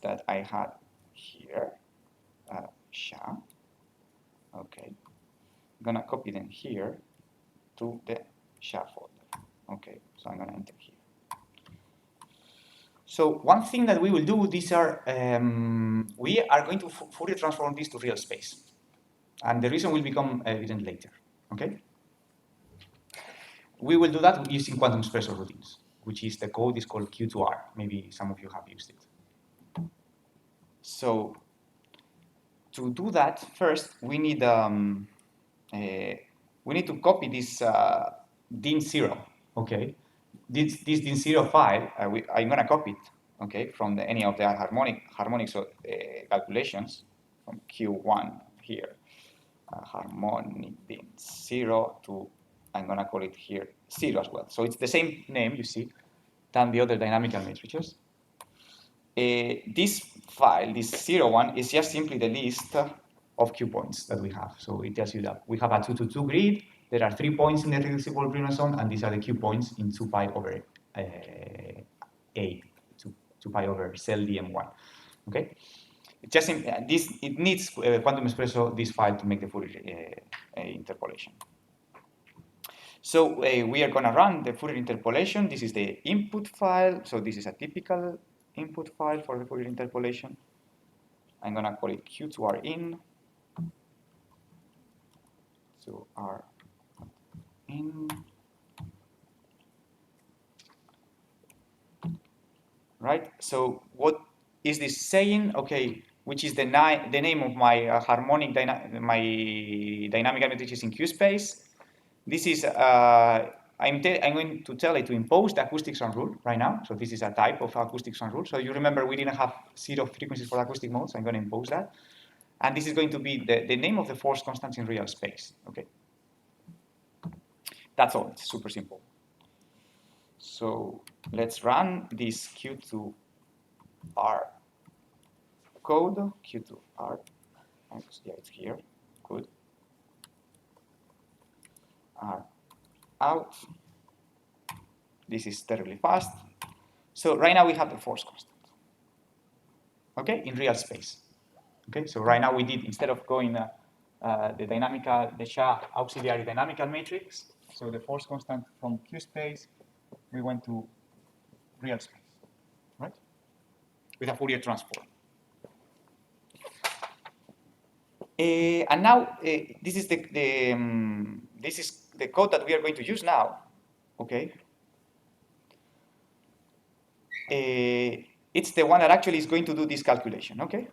that I had here. SHA. Okay, I'm gonna copy them here to the SHA folder. Okay, so I'm gonna enter here. So one thing that we will do, these are, we are going to Fourier transform this to real space. And the reason will become evident later, okay? We will do that using Quantum Espresso routines, which is the code is called Q2R. Maybe some of you have used it. So to do that, first we need to copy this DIN0. Okay, this DIN0 file. I'm gonna copy it. Okay, from any of the harmonics calculations from Q1 here. Harmonic DIN0 to, I'm gonna call it here 0 as well. So it's the same name you see than the other dynamical matrices. This file, this 01, is just simply the list of Q points that we have. So it tells you that we have a 2 to 2 grid. There are 3 points in the reducible Brillouin zone, and these are the Q points in 2 pi over A, 2 pi over cell dm1. Okay. It just it needs Quantum Espresso this file to make the Fourier interpolation. So we are going to run the Fourier interpolation. This is the input file. So this is a typical input file for the Fourier interpolation. I'm going to call it Q2R in. So R in. Right. So what is this saying? Okay, which is the name of my harmonic my dynamical matrices in Q space. This is I'm going to tell it to impose the acoustic sound rule right now. So this is a type of acoustic sound rule. So you remember we didn't have 0 frequencies for the acoustic mode, so I'm going to impose that. And this is going to be the name of the force constants in real space. Okay. That's all. It's super simple. So let's run this Q2R code. Q2R. Yeah, it's here. Good. R out. This is terribly fast. So right now we have the force constant. Okay, in real space. Okay, so right now we did, instead of going the SHA auxiliary dynamical matrix, so the force constant from Q space, we went to real space, right? With a Fourier transform. And now this is the code that we are going to use now. Okay. It's the one that actually is going to do this calculation. Okay.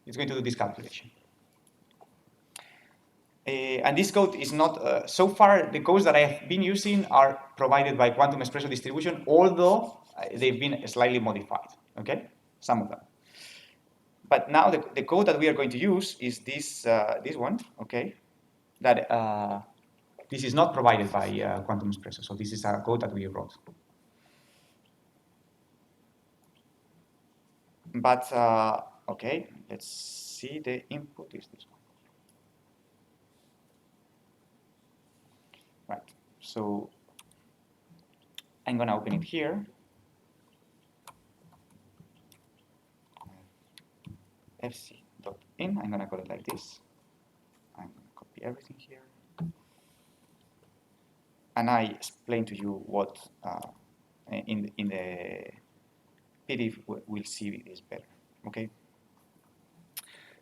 It's going to do this calculation. And this code is not, so far the codes that I have been using are provided by Quantum Espresso distribution, although they've been slightly modified, okay? Some of them. But now the code that we are going to use is this one, okay? That this is not provided by Quantum Espresso, so this is a code that we wrote. But, okay, let's see, the input is this one. Right, so I'm gonna open it here. fc.in, I'm gonna call it like this. I'm gonna copy everything here. and I explain to you what in the PDF we'll see this better. Okay.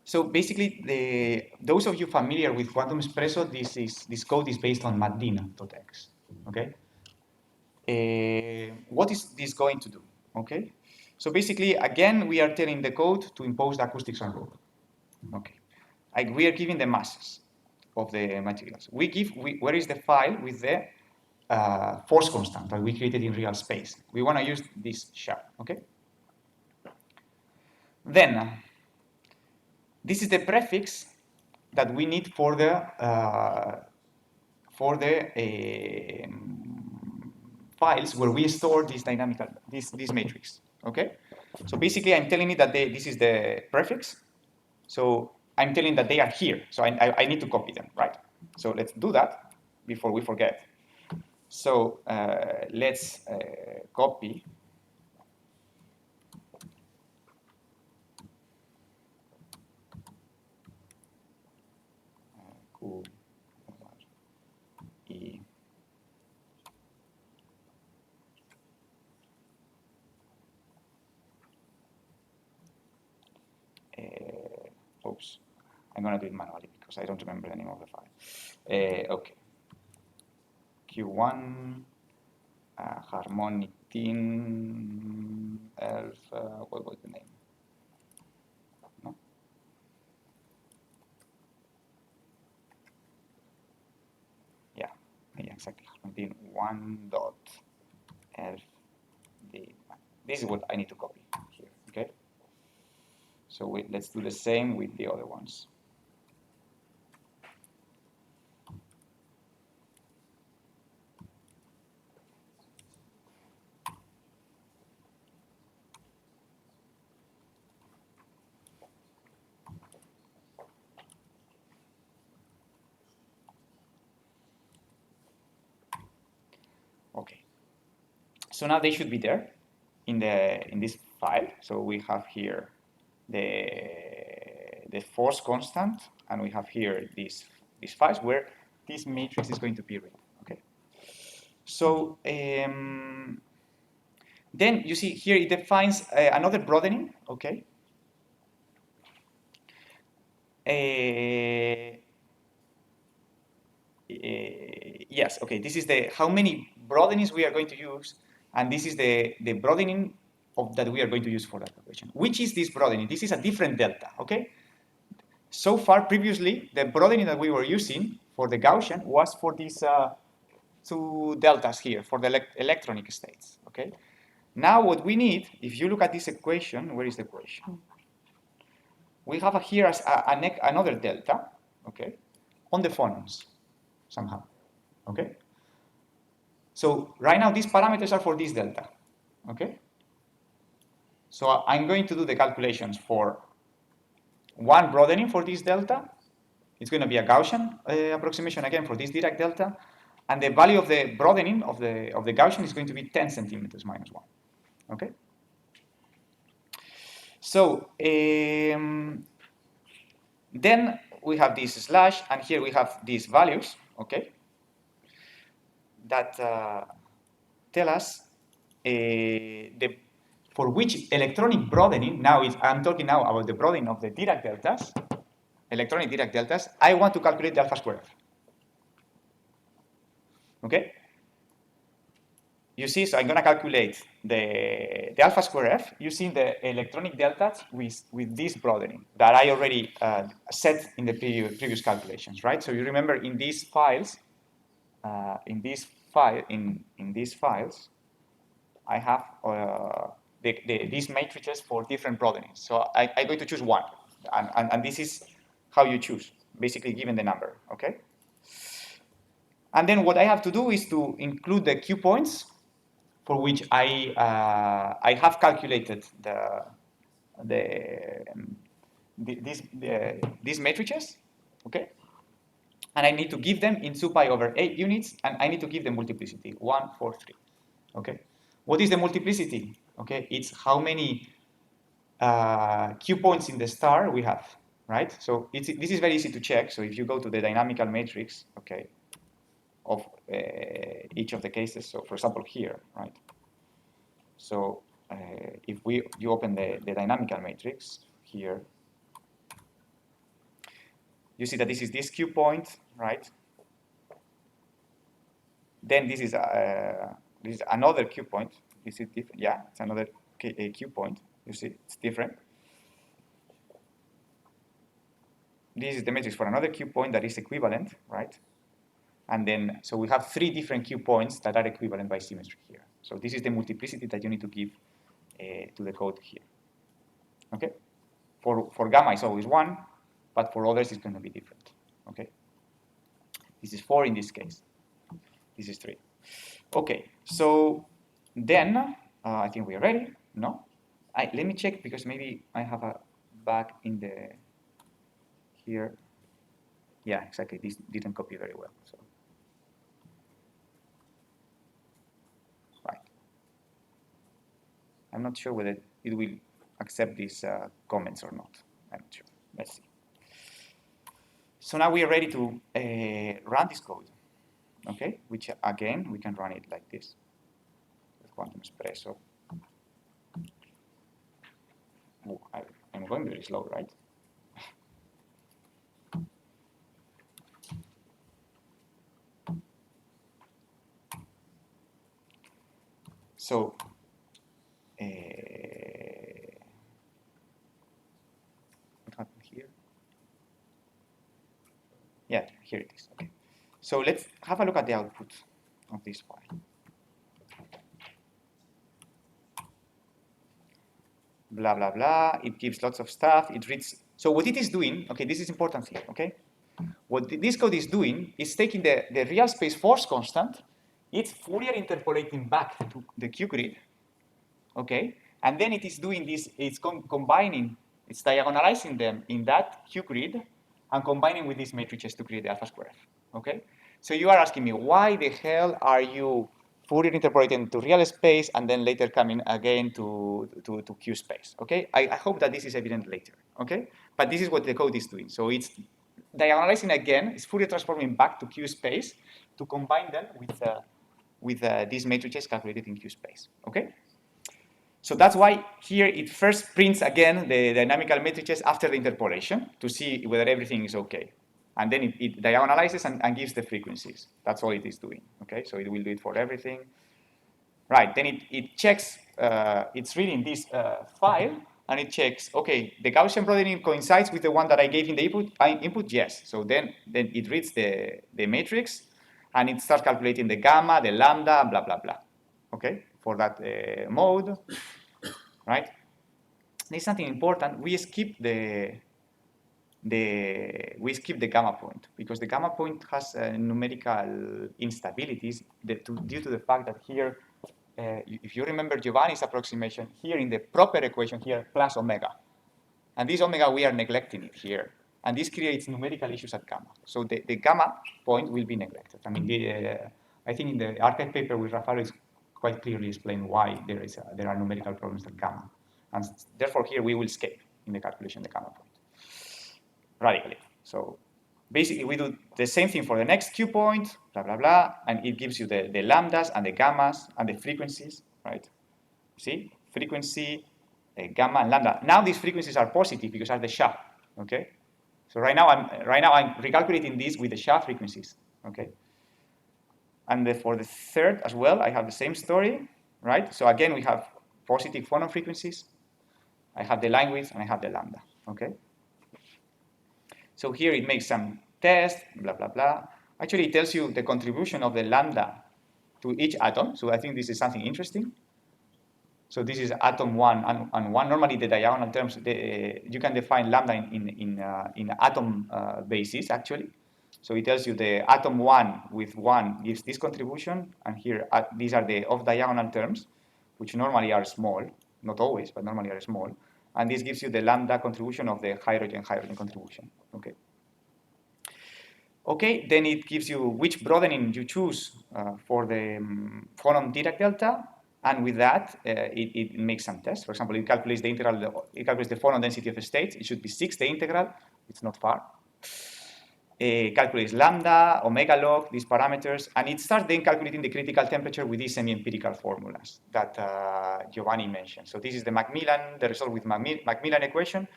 So basically, those of you familiar with Quantum Espresso, this code is based on Madina.x. Okay. What is this going to do? Okay. So basically, again, we are telling the code to impose the acoustics on rope. Okay. We are giving the masses of the materials. Where is the file with the force constant that we created in real space? We want to use this SHA. Okay. Then this is the prefix that we need for the files where we store this this matrix. Okay. So basically, I'm telling it that this is the prefix. So I'm telling that they are here. So I need to copy them, right? So let's do that before we forget. So let's copy. Q, E. Oops, I'm gonna do it manually because I don't remember the name of the file. Okay. Q1 harmonic elf. What was the name? No. Yeah, exactly. Harmonic 1.elf. This is what I need to copy here. Okay. So let's do the same with the other ones. Okay. So now they should be there in this file. So we have here the force constant, and we have here these files where this matrix is going to be written. Okay. So then you see here it defines another broadening. Okay. Yes. Okay. This is the how many broadenings we are going to use, and this is the broadening that we are going to use for that calculation. Which is this broadening? This is a different delta. Okay. So far, previously, the broadening that we were using for the Gaussian was for these two deltas here, for the electronic states, okay? Now what we need, if you look at this equation, where is the equation? We have here as another delta, okay, on the phonons, somehow, okay? So right now, these parameters are for this delta, okay? So I'm going to do the calculations for one broadening for this delta. It's going to be a Gaussian approximation again for this Dirac delta, and the value of the broadening of the Gaussian is going to be 10 centimeters minus 1. Okay. So then we have this slash, and here we have these values. Okay. That tell us for which electronic broadening. Now I'm talking now about the broadening of the Dirac deltas. Electronic Dirac deltas, I want to calculate the alpha square f. Okay? You see, so I'm going to calculate the alpha square f using the electronic deltas with this broadening that I already set in the previous calculations, right? So you remember in these files, these files, I have these matrices for different broadenings. So I'm going to choose one, and this is how you choose, basically given the number, okay? And then what I have to do is to include the Q points for which I have calculated these matrices, okay? And I need to give them in 2 pi over 8 units, and I need to give the multiplicity 1, 4, 3, okay? What is the multiplicity? Okay, it's how many Q points in the star we have, right? So this is very easy to check. So if you go to the dynamical matrix, okay, of each of the cases. So for example here, right? So if you open the dynamical matrix here, you see that this is this Q point, right? Then this is another Q point. Is it different? Yeah, it's another Q point. You see, it's different. This is the matrix for another Q point that is equivalent, right? And then, so we have 3 different Q points that are equivalent by symmetry here. So this is the multiplicity that you need to give to the code here. Okay? For gamma, it's always 1, but for others, it's going to be different. Okay? This is 4 in this case. This is 3. Okay, so then I think we are ready. No? Let me check because maybe I have a bug in the here. Yeah, exactly. This didn't copy very well. So right. I'm not sure whether it will accept these comments or not. I'm not sure. Let's see. So now we are ready to run this code. Okay, which again we can run it like this with Quantum Espresso. Oh, I'm going very slow, right? So what happened here? Yeah, here it is. Okay. So let's have a look at the output of this file. Blah, blah, blah. It gives lots of stuff. It reads. So what it is doing, okay, this is important here, okay? What this code is doing is taking the real space force constant, it's Fourier interpolating back to the Q grid, okay? And then it is doing this, it's combining, it's diagonalizing them in that Q grid and combining with these matrices to create the alpha square F, okay? So you are asking me, why the hell are you Fourier interpolating to real space and then later coming again to Q space, okay? I hope that this is evident later, okay? But this is what the code is doing. So it's diagonalizing again, it's Fourier transforming back to Q space to combine them with these matrices calculated in Q space, okay? So that's why here it first prints again the dynamical matrices after the interpolation to see whether everything is okay. And then it diagonalizes and gives the frequencies. That's all it is doing, okay? So it will do it for everything. Right, then it checks, it's reading this file, and it checks, okay, the Gaussian broadening coincides with the one that I gave in the input, yes. So then it reads the matrix, and it starts calculating the gamma, the lambda, blah, blah, blah, okay, for that mode, right? There's something important. We skip the gamma point because the gamma point has numerical instabilities due to the fact that here, if you remember Giovanni's approximation, here in the proper equation here, plus omega. And this omega, we are neglecting it here. And this creates numerical issues at gamma. So the gamma point will be neglected. I mean, I think in the archive paper with Rafael is quite clearly explained why there are numerical problems at gamma. And therefore here we will escape in the calculation the gamma point radically. So basically we do the same thing for the next Q point, blah, blah, blah, and it gives you the lambdas and the gammas and the frequencies, right? See, frequency, gamma and lambda. Now these frequencies are positive because are the SHA, okay? So right now I'm recalculating this with the SHA frequencies, okay? And for the third as well, I have the same story, right? So again, we have positive phonon frequencies. I have the line width and I have the lambda, okay? So here it makes some tests, blah, blah, blah. Actually, it tells you the contribution of the lambda to each atom. So I think this is something interesting. So this is atom 1 and 1. Normally, the diagonal terms, you can define lambda in atom basis, actually. So it tells you the atom 1 with 1 gives this contribution. And here, these are the off-diagonal terms, which normally are small. Not always, but normally are small. And this gives you the lambda contribution of the hydrogen-hydrogen contribution, okay? Okay, then it gives you which broadening you choose for the phonon Dirac delta, and with that, it makes some tests. For example, it calculates the integral, it calculates the phonon density of the states. It should be 6, the integral. It's not far. calculates lambda, omega log, these parameters, and it starts then calculating the critical temperature with these semi-empirical formulas that Giovanni mentioned. So this is the result with Macmillan equation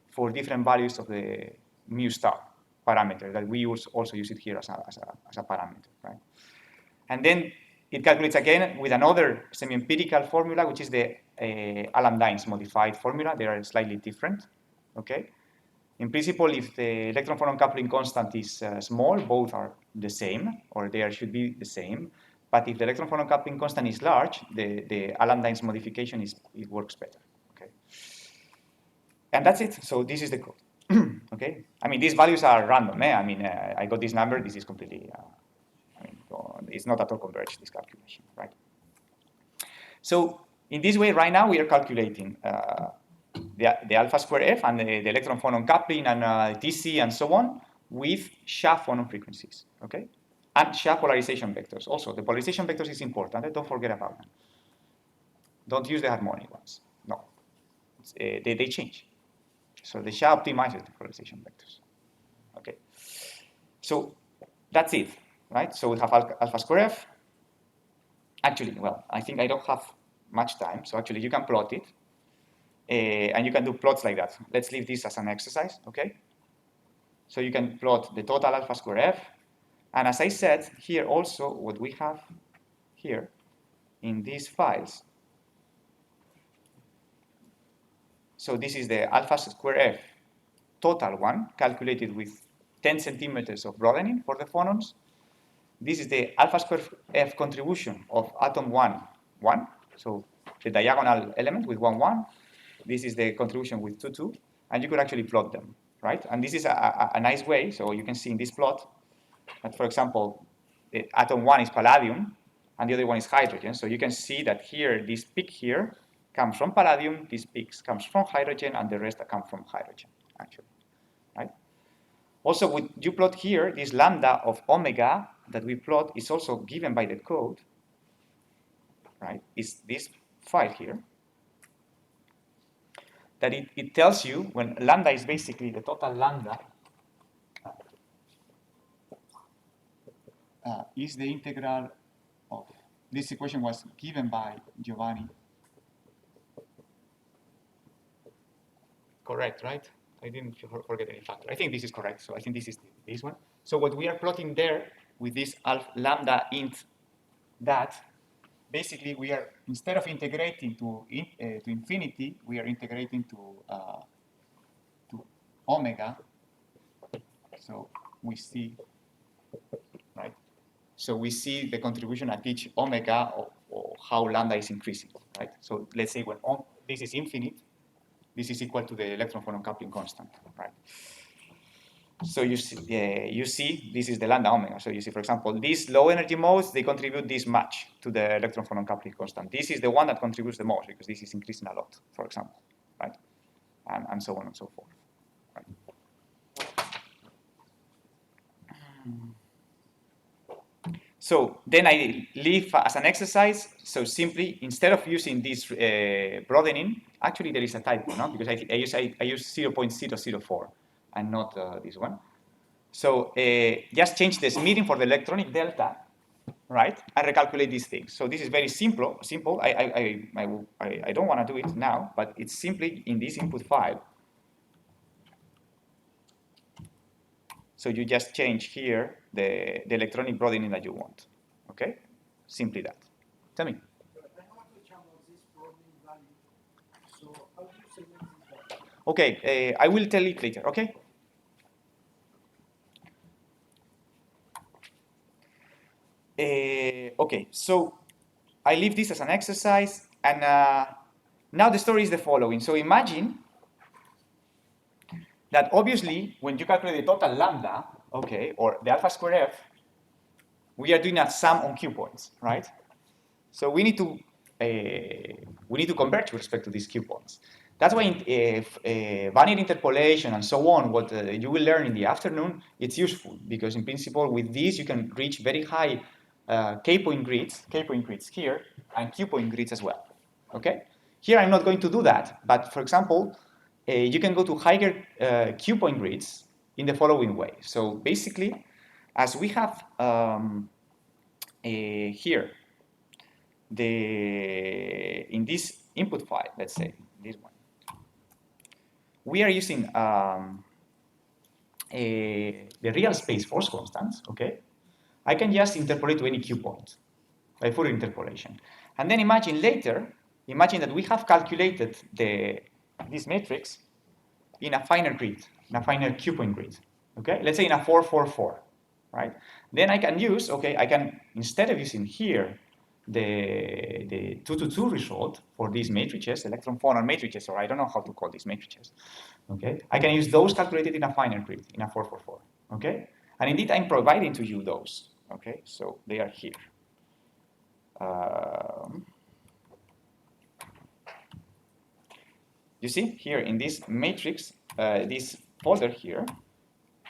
for different values of the mu star parameter that we also use it here as a parameter, right? And then it calculates again with another semi-empirical formula, which is the Alan-Dines modified formula. They are slightly different, okay? In principle, if the electron-phonon coupling constant is small, both are the same, or they should be the same. But if the electron-phonon coupling constant is large, the Alan-Dines modification it works better, okay? And that's it. So this is the code, okay? I mean, these values are random. I mean, I got this number. This is completely, I mean, it's not at all converged, this calculation, right? So in this way, right now, we are calculating the alpha square F and the electron-phonon coupling and TC and so on with SSCHA phonon frequencies, okay? And SSCHA polarization vectors. Also, the polarization vectors is important. Don't forget about them. Don't use the harmonic ones. No, they change. So the SSCHA optimizes the polarization vectors. Okay. So that's it, right? So we have alpha square F. Actually, well, I think I don't have much time. So actually, you can plot it. And you can do plots like that. Let's leave this as an exercise, okay? So you can plot the total alpha square F. And as I said, here also, what we have here in these files. So this is the alpha square F total one, calculated with 10 centimeters of broadening for the phonons. This is the alpha square F contribution of atom 1, 1. So the diagonal element with 1, 1. This is the contribution with 2, 2. And you could actually plot them, right? And this is a nice way. So you can see in this plot that, for example, atom 1 is palladium, and the other one is hydrogen. So you can see that here, this peak here comes from palladium, this peak comes from hydrogen, and the rest come from hydrogen, actually, right? Also, when you plot here, this lambda of omega that we plot is also given by the code, right? Is this 5 here. That it tells you when lambda is basically the total lambda is the integral of, this equation was given by Giovanni. Correct, right? I didn't forget any factor. I think this is correct, so I think this is this one. So what we are plotting there with this lambda int that, basically we are, instead of integrating to infinity, we are integrating to omega. So we see, right? So we see the contribution at each omega or how lambda is increasing, right? So let's say when this is infinite, this is equal to the electron-phonon coupling constant, right? So you see, this is the lambda omega. So you see, for example, these low energy modes, they contribute this much to the electron-phonon coupling constant. This is the one that contributes the most because this is increasing a lot, for example, right? And so on and so forth, right? So then I leave as an exercise. So simply, instead of using this broadening, actually there is a typo, no? Because I use 0.004 and not this one. So just change the smithing for the electronic delta, right? And recalculate these things. So this is very simple. I don't want to do it now, but it's simply in this input file. So you just change here the electronic broadening that you want. Okay? Simply that. Tell me. I have to channel this broadening value. So how do you select this value? Okay, I will tell it later, okay? Okay, so I leave this as an exercise, and now the story is the following. So imagine that obviously, when you calculate the total lambda, okay, or the alpha square F, we are doing a sum on Q points, right? So we need to converge with respect to these Q points. That's why binary interpolation and so on, what you will learn in the afternoon, it's useful because in principle with this you can reach very high K-point grids here, and Q-point grids as well, okay? Here I'm not going to do that, but for example, you can go to higher Q-point grids in the following way. So basically, as we have here, in this input file, let's say this one, we are using the real space force constants, okay? I can just interpolate to any Q point by Fourier interpolation. And then imagine that we have calculated this matrix in a finer grid, in a finer Q point grid, okay? Let's say in a 4-4-4, right? Then I can use, okay, instead of using here the 2-2 result for these matrices, electron-phonon matrices, or I don't know how to call these matrices, okay? I can use those calculated in a finer grid, in a 4-4-4, okay? And indeed, I'm providing to you those, okay? So they are here. You see here in this matrix, this folder here,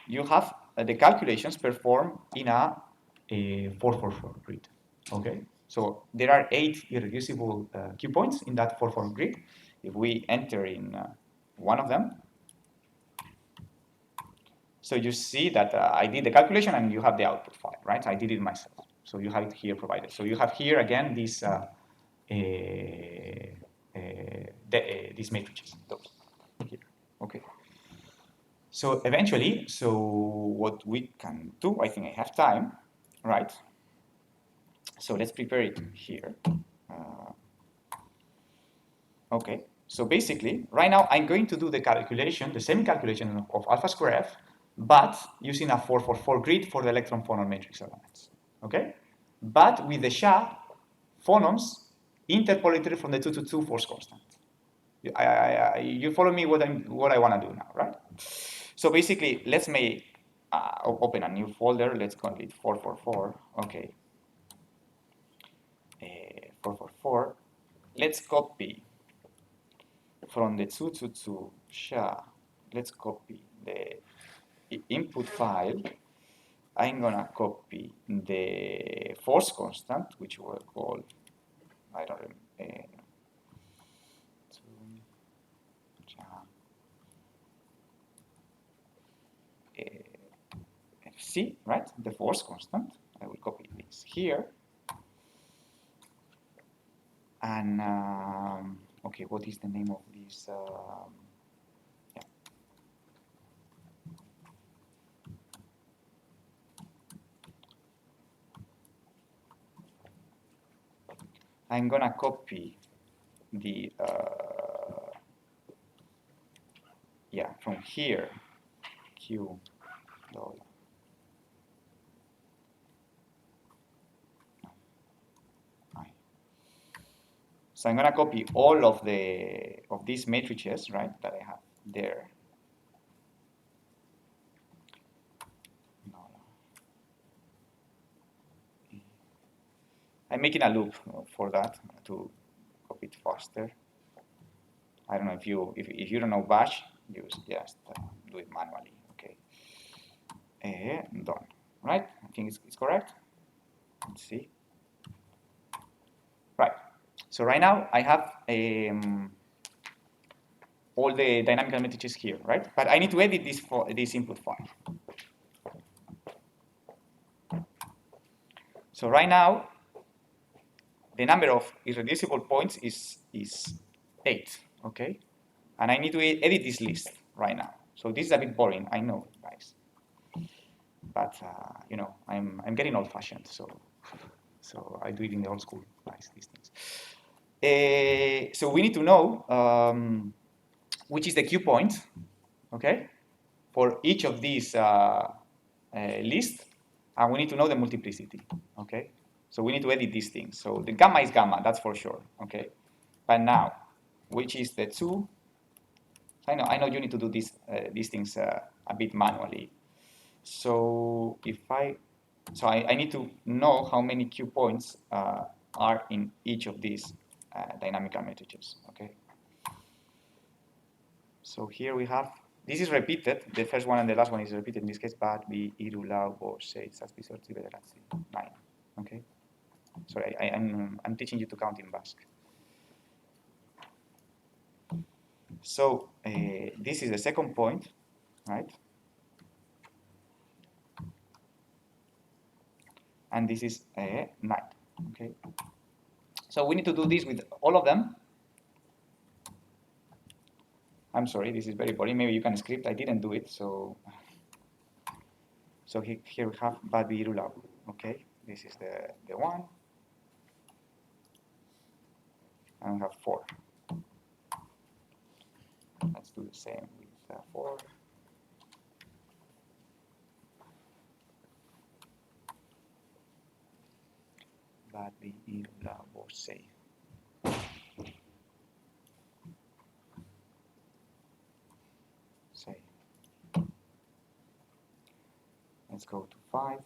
you have the calculations performed in a 4-4-4 grid. Okay, so there are 8 irreducible Q points in that 4-4 grid. If we enter in one of them, so you see that I did the calculation and you have the output file, right? I did it myself. So you have it here provided. So you have here again these matrices, those here. Okay. So eventually, what we can do, I think I have time, right? So let's prepare it here. Okay. So basically, right now I'm going to do the calculation, the same calculation of alpha square f, but using a 4-4-4 grid for the electron-phonon matrix elements. Okay? But with the SHA phonons interpolated from the 2-2 force constant. You follow me what I want to do now, right? So basically, let's make open a new folder. Let's call it 4-4-4. Okay. 4-4-4. Let's copy from the 2-2 SHA. Let's copy the input file. I'm gonna copy the force constant, which will call, I don't remember. FC, right? The force constant. I will copy this here. And okay, what is the name of this? Yeah. I'm gonna copy the yeah, from here Q dollar. So I'm gonna copy all of these matrices, right, that I have there. I'm making a loop for that to copy it faster. I don't know if you don't know Bash, you just do it manually. Okay. Done. Right? I think it's correct. Let's see. Right. So right now I have all the dynamical matrices here, right? But I need to edit this input file. So right now, the number of irreducible points is 8, okay? And I need to edit this list right now. So this is a bit boring, I know, guys. But you know, I'm getting old-fashioned, so I do it in the old school, guys, these things. So we need to know which is the Q point, okay, for each of these lists, and we need to know the multiplicity, okay? So we need to edit these things. So the gamma is gamma, that's for sure, okay? But now, which is the 2? I know you need to do these things a bit manually. So I need to know how many Q points are in each of these dynamical matrices, okay? So here we have, this is repeated, the first one and the last one is repeated, in this case, bat, b, iru, lau, bo, 6, as bisor, 9, okay? Sorry, I'm teaching you to count in Basque. So this is the second point, right? and this is 9. Okay. So we need to do this with all of them. I'm sorry, this is very boring. Maybe you can script. I didn't do it, so here we have Badbirula. Okay, this is the one, and we have 4. Let's do the same with 4. Badbirula Bose. Say. Let's go to 5.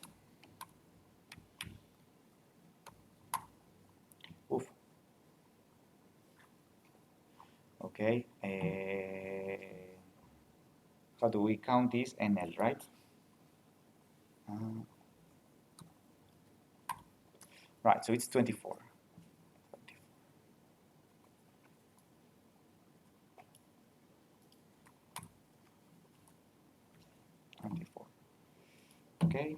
Oof. Okay. How do we count this? NL, right? Right, so it's 24. 24. Okay.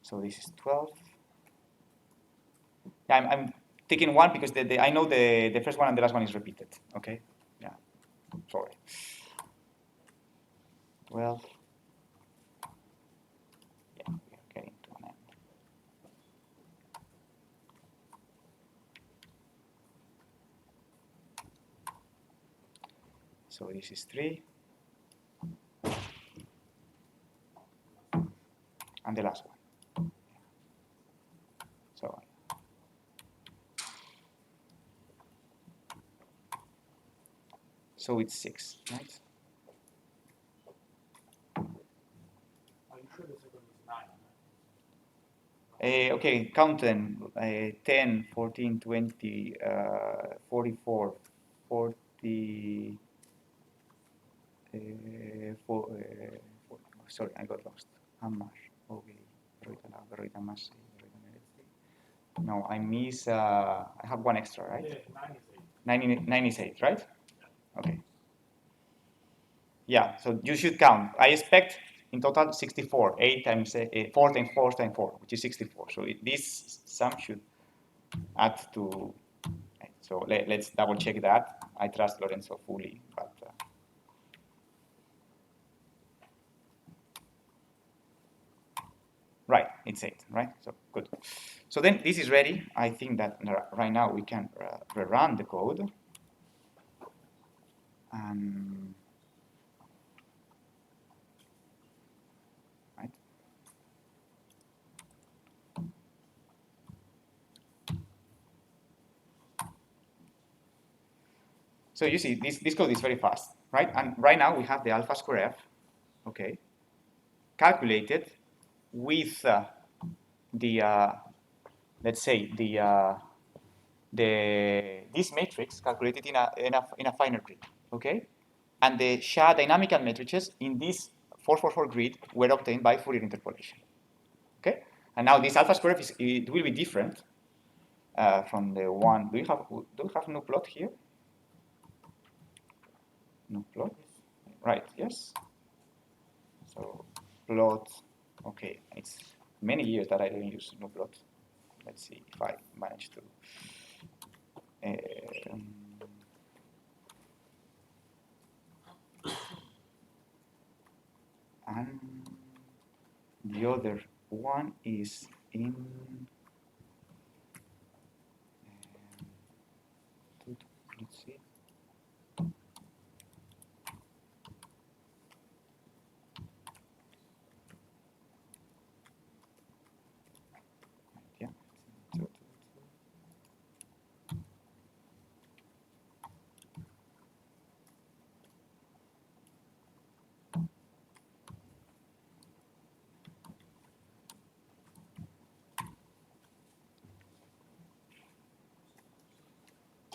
So this is 12. Yeah, I'm taking 1 because I know the first one and the last one is repeated. Okay. Yeah. Sorry. 12. Yeah, we are getting to an end. So this is 3. And the last one. So it's 6, right? Are you sure the second is 9? Okay, count them. 10, 14, 20, 44, 40. Sorry, I got lost. Hammar, okay. No, I miss. I have one extra, right? Yeah, 9 is 8. 9 is 8, right? Okay. Yeah, so you should count. I expect in total 64. 8 times 4 times 4 times 4, which is 64. So this sum should add to. So let's double check that. I trust Lorenzo fully, but. Right, it's 8, right? So good. So then this is ready. I think that right now we can rerun the code. Right. So you see, this code is very fast, right? And right now we have the alpha square f, okay, calculated with let's say this matrix calculated in a finer grid, okay, and the SHA dynamical matrices in this 444 grid were obtained by Fourier interpolation, okay. And now this alpha square f it will be different from the one. Do we have no plot here? No plot, right? Yes. So plot. Okay, it's many years that I don't use no plot. Let's see if I manage to. And the other one is in. Let's see. Yeah.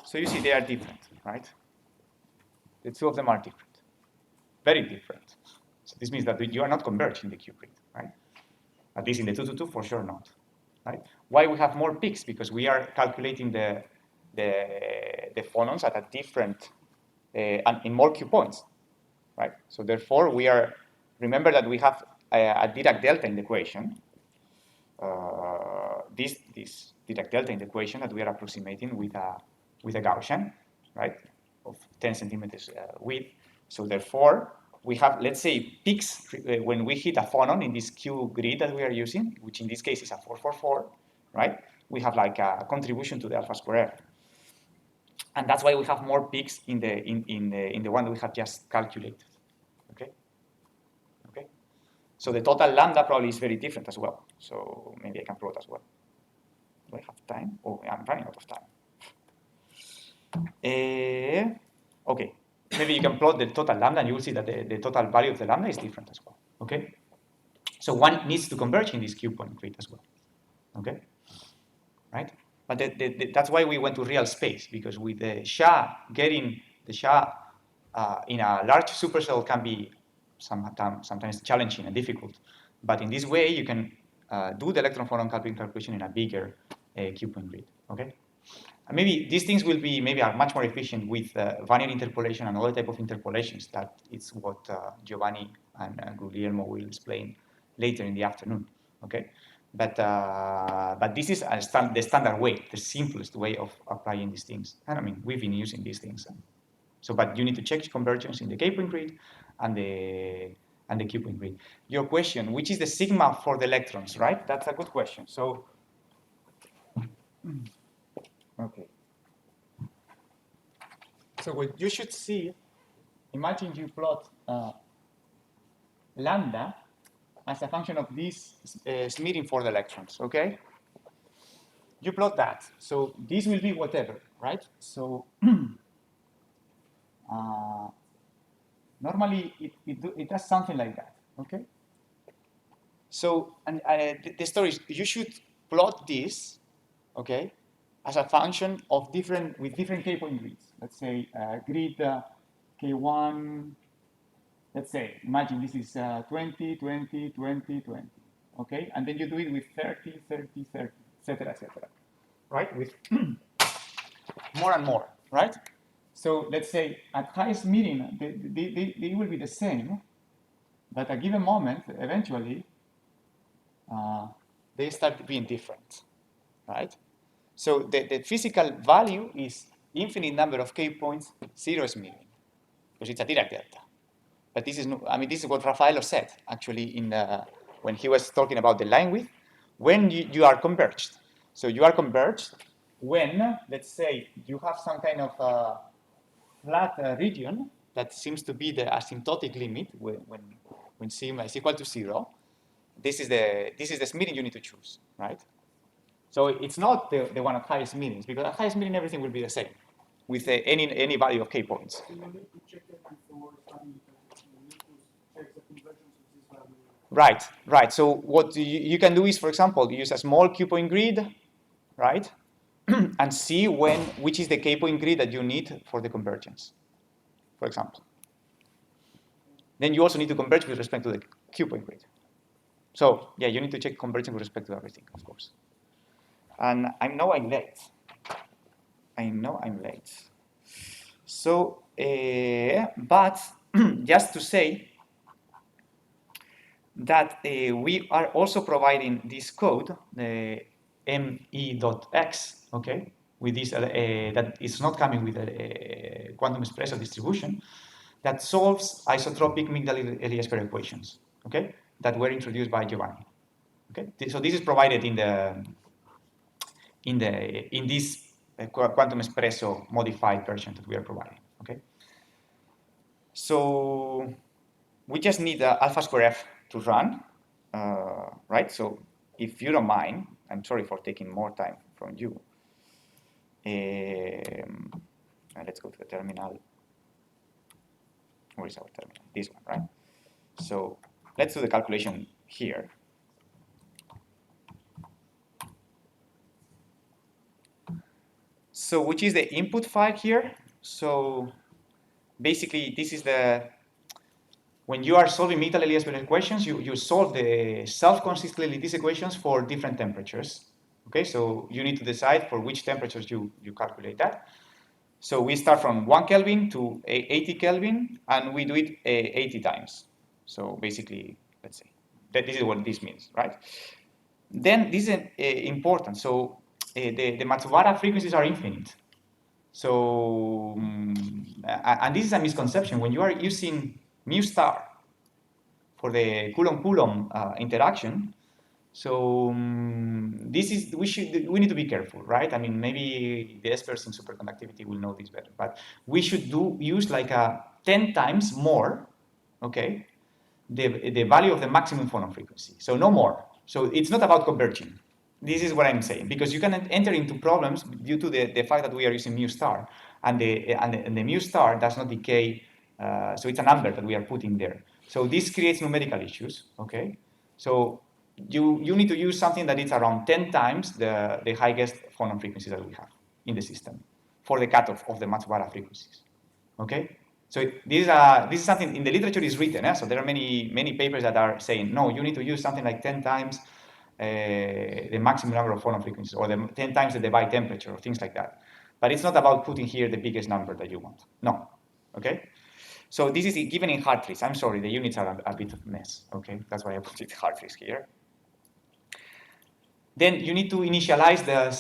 So you see they are different, right? The two of them are different, very different. So this means that you are not converged in the Q grid, right? At least in the 222, for sure not, right? Why we have more peaks? Because we are calculating the the phonons at a different, and in more Q points, right? So therefore, remember that we have a Dirac delta in the equation. This Dirac delta in the equation that we are approximating with a Gaussian, right, of 10 centimeters width. So therefore, we have, let's say, peaks when we hit a phonon in this Q grid that we are using, which in this case is a 444, right? We have like a contribution to the alpha square F. And that's why we have more peaks in the one that we have just calculated. Okay? Okay? So the total lambda probably is very different as well. So maybe I can plot as well. Do I have time? Oh, I'm running out of time. Okay. Maybe you can plot the total lambda and you will see that the total value of the lambda is different as well. Okay? So one needs to converge in this Q point grid as well. Okay? Right? But that's why we went to real space, because with the SHA, getting the SHA in a large supercell can be sometimes challenging and difficult. But in this way, you can do the electron-phonon calculation in a bigger Q point grid. Okay? And maybe these things will be are much more efficient with Vannier interpolation and other type of interpolations. That is what Giovanni and Guglielmo will explain later in the afternoon. Okay, but this is the standard way, the simplest way of applying these things. And I mean, we've been using these things. So, but you need to check convergence in the K point grid and the Q point grid. Your question, which is the sigma for the electrons, right? That's a good question. So. Okay. So what you should see, imagine you plot lambda as a function of this smithing for the electrons, okay? You plot that. So this will be whatever, right? So normally it does something like that, okay? So and the story is you should plot this, okay, as a function of different K point grids. Let's say grid K1, let's say, imagine this is 20, 20, 20, 20, okay? And then you do it with 30, 30, 30, etc., right? With more and more, right? So let's say at highest meeting, they will be the same, but at a given moment, eventually, they start being different, right? So the physical value is infinite number of K points, zero smithing, because it's a Dirac delta. But this is this is what Raffaello said actually when he was talking about the line width. When you are converged, so you are converged when, let's say, you have some kind of flat region that seems to be the asymptotic limit when sigma is equal to 0. This is the smithing you need to choose, right? So it's not the one at highest meetings, because at highest meeting everything will be the same with any value of K points. So you need to check it before starting the conversion. You need to check the convergence of this value. Right. So what you can do is, for example, use a small Q point grid, right, and see which is the K point grid that you need for the convergence, for example. Then you also need to converge with respect to the Q point grid. So yeah, you need to check convergence with respect to everything, of course. And I know I'm late. So, but just to say that we are also providing this code, the me.x, okay, with this that is not coming with a Quantum Espresso distribution that solves isotropic Migdal-Eliashberg equations, okay, that were introduced by Giovanni. Okay, so this is provided in this Quantum Espresso modified version that we are providing. Okay. So we just need alpha square F to run, right? So if you don't mind, I'm sorry for taking more time from you. Let's go to the terminal. Where is our terminal? This one, right? So let's do the calculation here. So which is the input file here? So basically this is when you are solving Migdal-Eliashberg equations, you solve the self-consistently these equations for different temperatures, Okay, so you need to decide for which temperatures you calculate that. So we start from 1 Kelvin to 80 Kelvin, and we do it 80 times. So basically, let's say, this is what this means, right? Then this is important. So the Matsubara frequencies are infinite. So, and this is a misconception. When you are using mu star for the Coulomb-Coulomb interaction, so we need to be careful, right? I mean, maybe the experts in superconductivity will know this better, but we should use like a 10 times more, okay, the value of the maximum phonon frequency. So no more. So it's not about converging. This is what I'm saying, because you can enter into problems due to the fact that we are using mu star, and the mu star does not decay. So it's a number that we are putting there. So this creates numerical issues. Okay, so you need to use something that is around 10 times the highest phonon frequency that we have in the system for the cutoff of the Matsubara frequencies. Okay. So this is something in the literature is written. So there are many papers that are saying, no, you need to use something like 10 times the maximum number of phonon frequencies, or 10 times the Debye temperature, or things like that. But it's not about putting here the biggest number that you want. No. Okay? So this is given in Hartrees. I'm sorry, the units are a bit of a mess. Okay? That's why I put it Hartrees here. Then you need to initialize the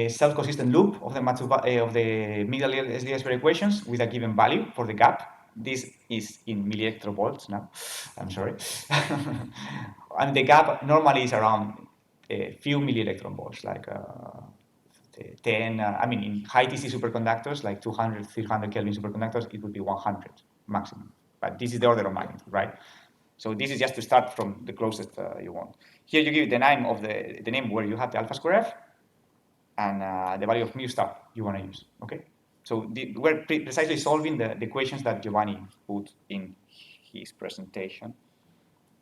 self-consistent loop of the Migdal-Eliashberg equations with a given value for the gap. This is in millielectrovolts now. I'm sorry. And the gap normally is around a few millielectron volts, like 10. I mean, in high TC superconductors, like 200, 300 Kelvin superconductors, it would be 100 maximum. But this is the order of magnitude, right? So this is just to start from the closest you want. Here you give the name of the name where you have the alpha square f, and the value of mu star you want to use. Okay. So we're precisely solving the equations that Giovanni put in his presentation.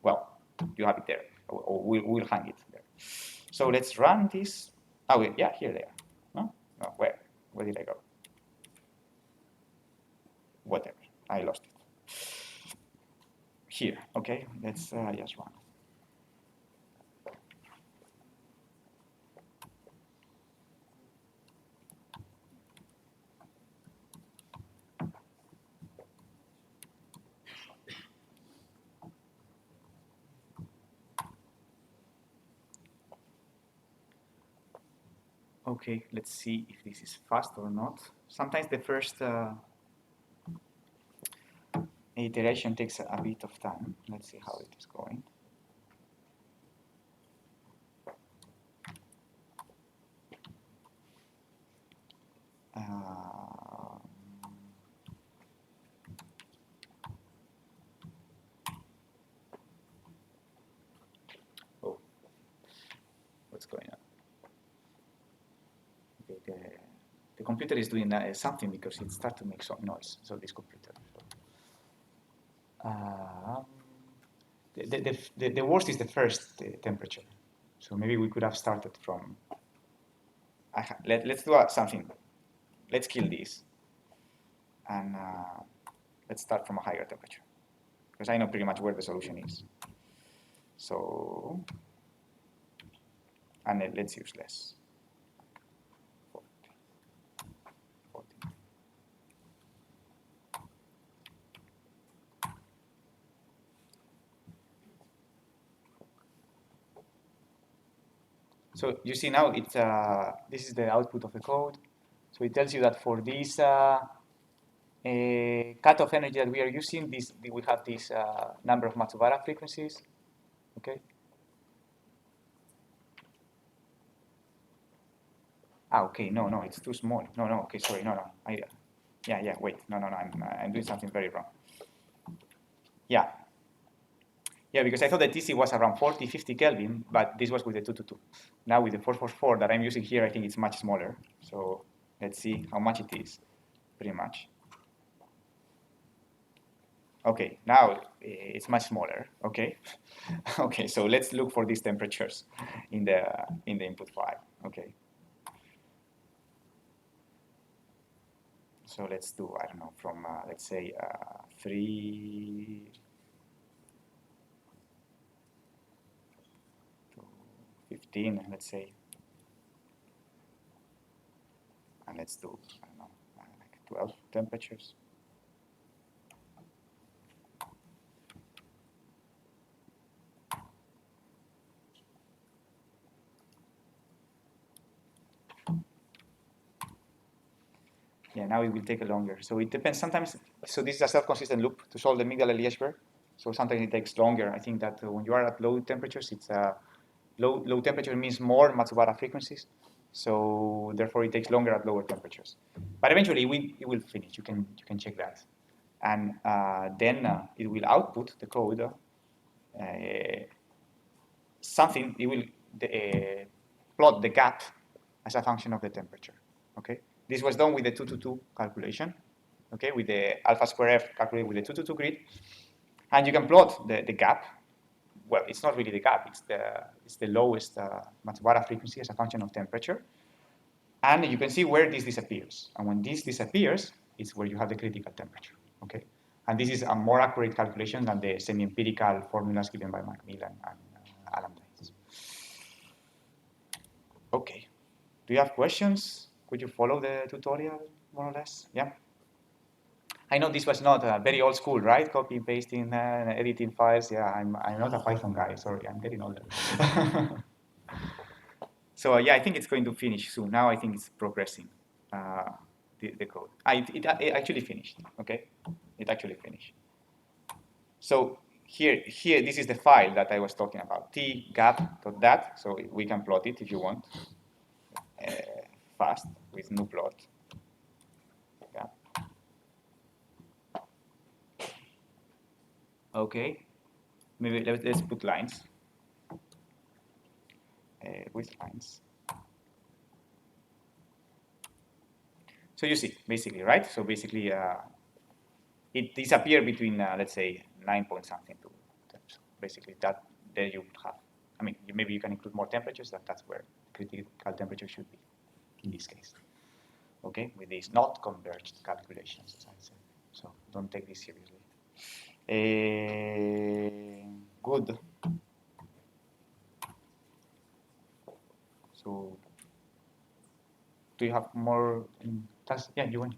Well, you have it there, or we'll hang it there. So let's run this. Oh, yeah, here they are. No, no, where did I go? Whatever, I lost it. Here, okay. Let's just run. Okay, let's see if this is fast or not. Sometimes the first iteration takes a bit of time. Let's see how it is going. Oh, what's going on? Okay, the computer is doing something because it starts to make some noise. So this computer. The worst is the first temperature. So maybe we could have started from. Let's do something. Let's kill this, and let's start from a higher temperature, because I know pretty much where the solution is. So, and let's use less. 40. So you see now it's this is the output of the code. So it tells you that for this cutoff energy that we are using, we have this number of Matsubara frequencies. Okay. Okay. No, it's too small. No. Okay, sorry. No. Yeah. Wait. No. I'm doing something very wrong. Yeah, because I thought that TC was around 40, 50 Kelvin, but this was with the 222. Now with the 444 that I'm using here, I think it's much smaller. So let's see how much it is. Pretty much. Okay, now it's much smaller. Okay, okay. So let's look for these temperatures in the input file. Okay. So let's do, I don't know, from let's say 3 to 15, let's say. let's do, I don't know, like 12 temperatures. Yeah, now it will take longer. So it depends sometimes. So this is a self-consistent loop to solve the Migdal-Eliashberg. So sometimes it takes longer. I think that when you are at low temperatures, it's low temperature means more Matsubara frequencies. So therefore it takes longer at lower temperatures. But eventually it will finish. You can check that. And then it will output the code something. It will plot the gap as a function of the temperature. Okay. This was done with the 222 calculation, okay, with the alpha square f calculated with the 222 grid, and you can plot the gap. Well, it's not really the gap; it's the lowest Matsubara frequency as a function of temperature, and you can see where this disappears. And when this disappears, it's where you have the critical temperature. Okay, and this is a more accurate calculation than the semi-empirical formulas given by Macmillan and Alan Bates. Okay, do you have questions? Could you follow the tutorial, more or less? Yeah. I know this was not very old school, right? Copy, pasting, editing files. Yeah, I'm not a Python guy. Sorry, I'm getting older. So yeah, I think it's going to finish soon. Now I think it's progressing, the code. It actually finished, okay? It actually finished. So here, this is the file that I was talking about, tgap.dat. So we can plot it if you want, fast with no plot. Okay, maybe let's put lines with lines. So you see, basically, right? So basically, it disappeared between, let's say, 9 point something to 10. So basically, that there you have. I mean, maybe you can include more temperatures. That's where critical temperature should be in this case. Okay, with these not converged calculations, as I said. So don't take this seriously. Good. So, do you have more? Yeah, you want.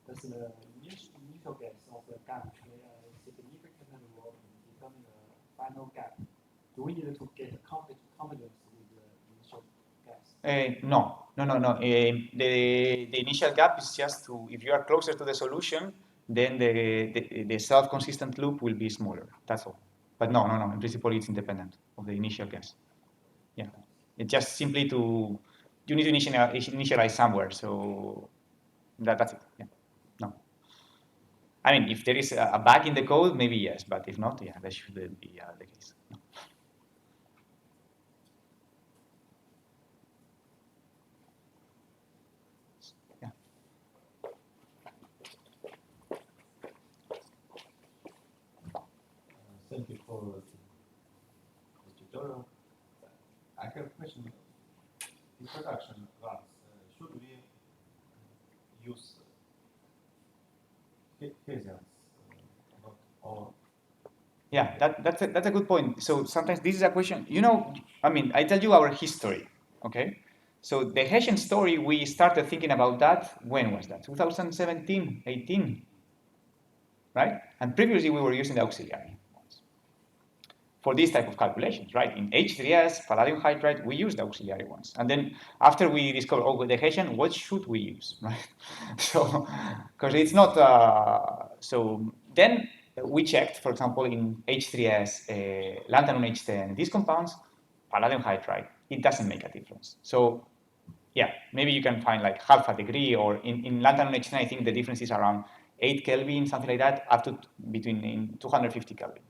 Does the initial gas of the gap play a significant role in determining the final gap? Do we need to get confidence with the initial gas? No. The initial gap is just to, if you are closer to the solution, then the self-consistent loop will be smaller. That's all. But no. In principle, it's independent of the initial gas. Yeah. It's just simply you need to initialize somewhere. So that's it. Yeah. No. I mean, if there is a bug in the code, maybe yes. But if not, yeah, that should be the case. No. Thank you for the tutorial. I have a question. In production runs, should we use Hessians or? Yeah, that's a good point. So sometimes this is a question. I mean, I tell you our history, okay? So the Hessian story, we started thinking about that. When was that? 2017, 18, right? And previously we were using the auxiliary ones for this type of calculations, right? In H3S, palladium hydride, we used the auxiliary ones. And then after we discovered, the Hessian, what should we use, right? So, because it's not, so then we checked, for example, in H3S, lanthanum H10, these compounds, palladium hydride, it doesn't make a difference. So yeah, maybe you can find like half a degree, or in lanthanum H10, I think the difference is around 8 Kelvin, something like that, up to between 250 Kelvin.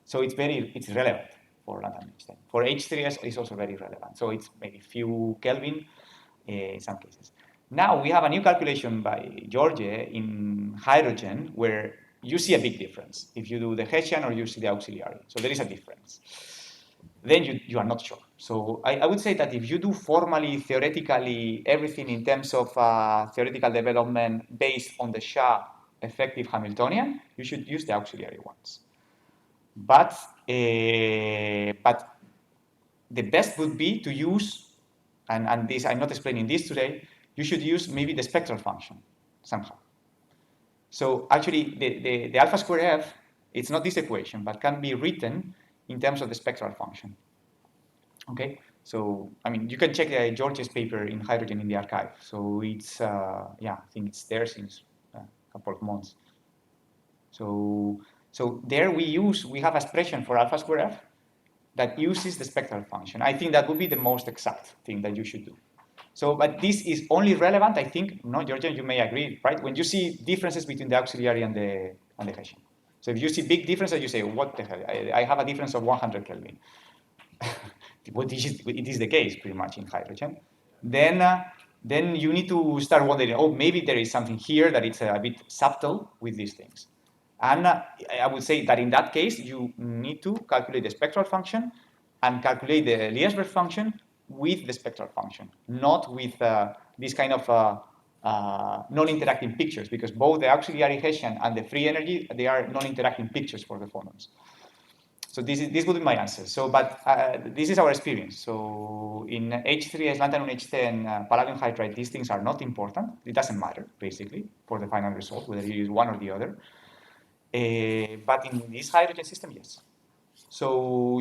So it's relevant for lanthanum H10. For H3S, it's also very relevant. So it's maybe few Kelvin in some cases. Now we have a new calculation by George in hydrogen where you see a big difference if you do the Hessian or you see the auxiliary. So there is a difference. Then you are not sure. So I would say that if you do formally, theoretically, everything in terms of theoretical development based on the SHA effective Hamiltonian, you should use the auxiliary ones. But the best would be to use, and this I'm not explaining this today. You should use maybe the spectral function somehow. So actually, the alpha square f, it's not this equation, but can be written in terms of the spectral function. Okay, so I mean, you can check George's paper in hydrogen in the archive. So it's yeah, I think it's there since a couple of months. So there we have expression for alpha square f that uses the spectral function. I think that would be the most exact thing that you should do. So, but this is only relevant, I think, no, Georgia, you may agree, right? When you see differences between the auxiliary and the Hessian. So if you see big differences, you say, what the hell? I have a difference of 100 Kelvin. It is the case pretty much in hydrogen. Then you need to start wondering, oh, maybe there is something here that it's a bit subtle with these things. And I would say that in that case, you need to calculate the spectral function and calculate the Eliashberg function with the spectral function, not with this kind of non-interacting pictures, because both the auxiliary Hessian and the free energy, they are non-interacting pictures for the phonons. So this would be my answer. So, but this is our experience. So in H3, lanthanum H10, palladium hydride, these things are not important. It doesn't matter, basically, for the final result, whether you use one or the other. But in this hydrogen system, yes. So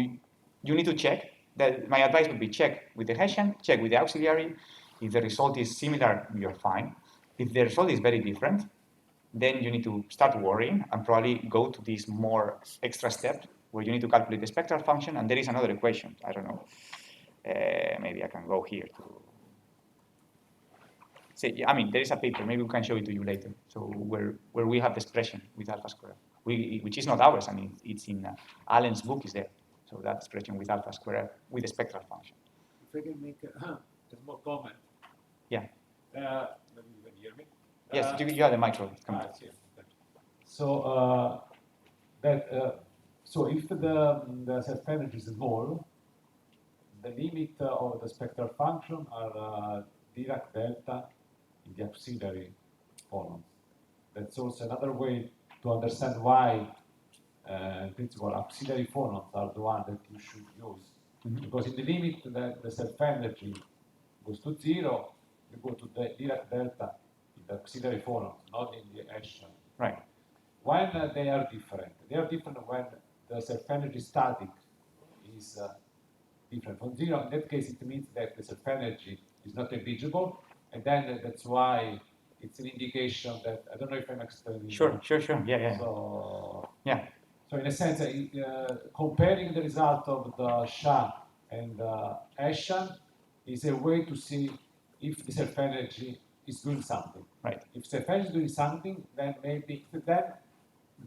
you need to check. That my advice would be check with the Hessian, check with the auxiliary. If the result is similar, you're fine. If the result is very different, then you need to start worrying and probably go to this more extra step where you need to calculate the spectral function, and there is another equation. I don't know. Maybe I can go here to say. I mean, there is a paper. Maybe we can show it to you later. So where we have the expression with alpha square, which is not ours. I mean, it's in Allen's book is there. So that expression with alpha square with the spectral function. If I can make a small comment. Yeah. Maybe you can hear me. Yes, you have the micro. So so if the self-energy is small, the limit of the spectral function are Dirac delta in the auxiliary phonons. That's also another way to understand why, in principle, auxiliary phonons are the one that you should use. Mm-hmm. Because in the limit that the self-energy goes to 0, you go to the Dirac delta in the auxiliary phonons, not in the Hessian. Right. When they are different. They are different when the self-energy static is different from 0. In that case, it means that the self-energy is not negligible, and then that's why it's an indication that, I don't know if I'm explaining. Sure. Yeah. So, yeah. So in a sense, comparing the result of the SSCHA and Hessian is a way to see if the self-energy is doing something. Right. If self-energy is doing something, then maybe then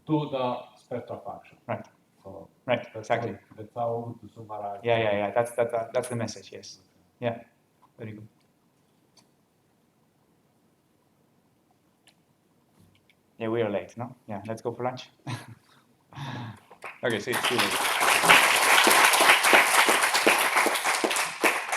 do the spectral function. Right. So right. Exactly. That's how to summarize. Yeah. That's the message. Yes. Yeah. Very good. Yeah, we are late, no? Yeah, let's go for lunch. Okay, so it's too late.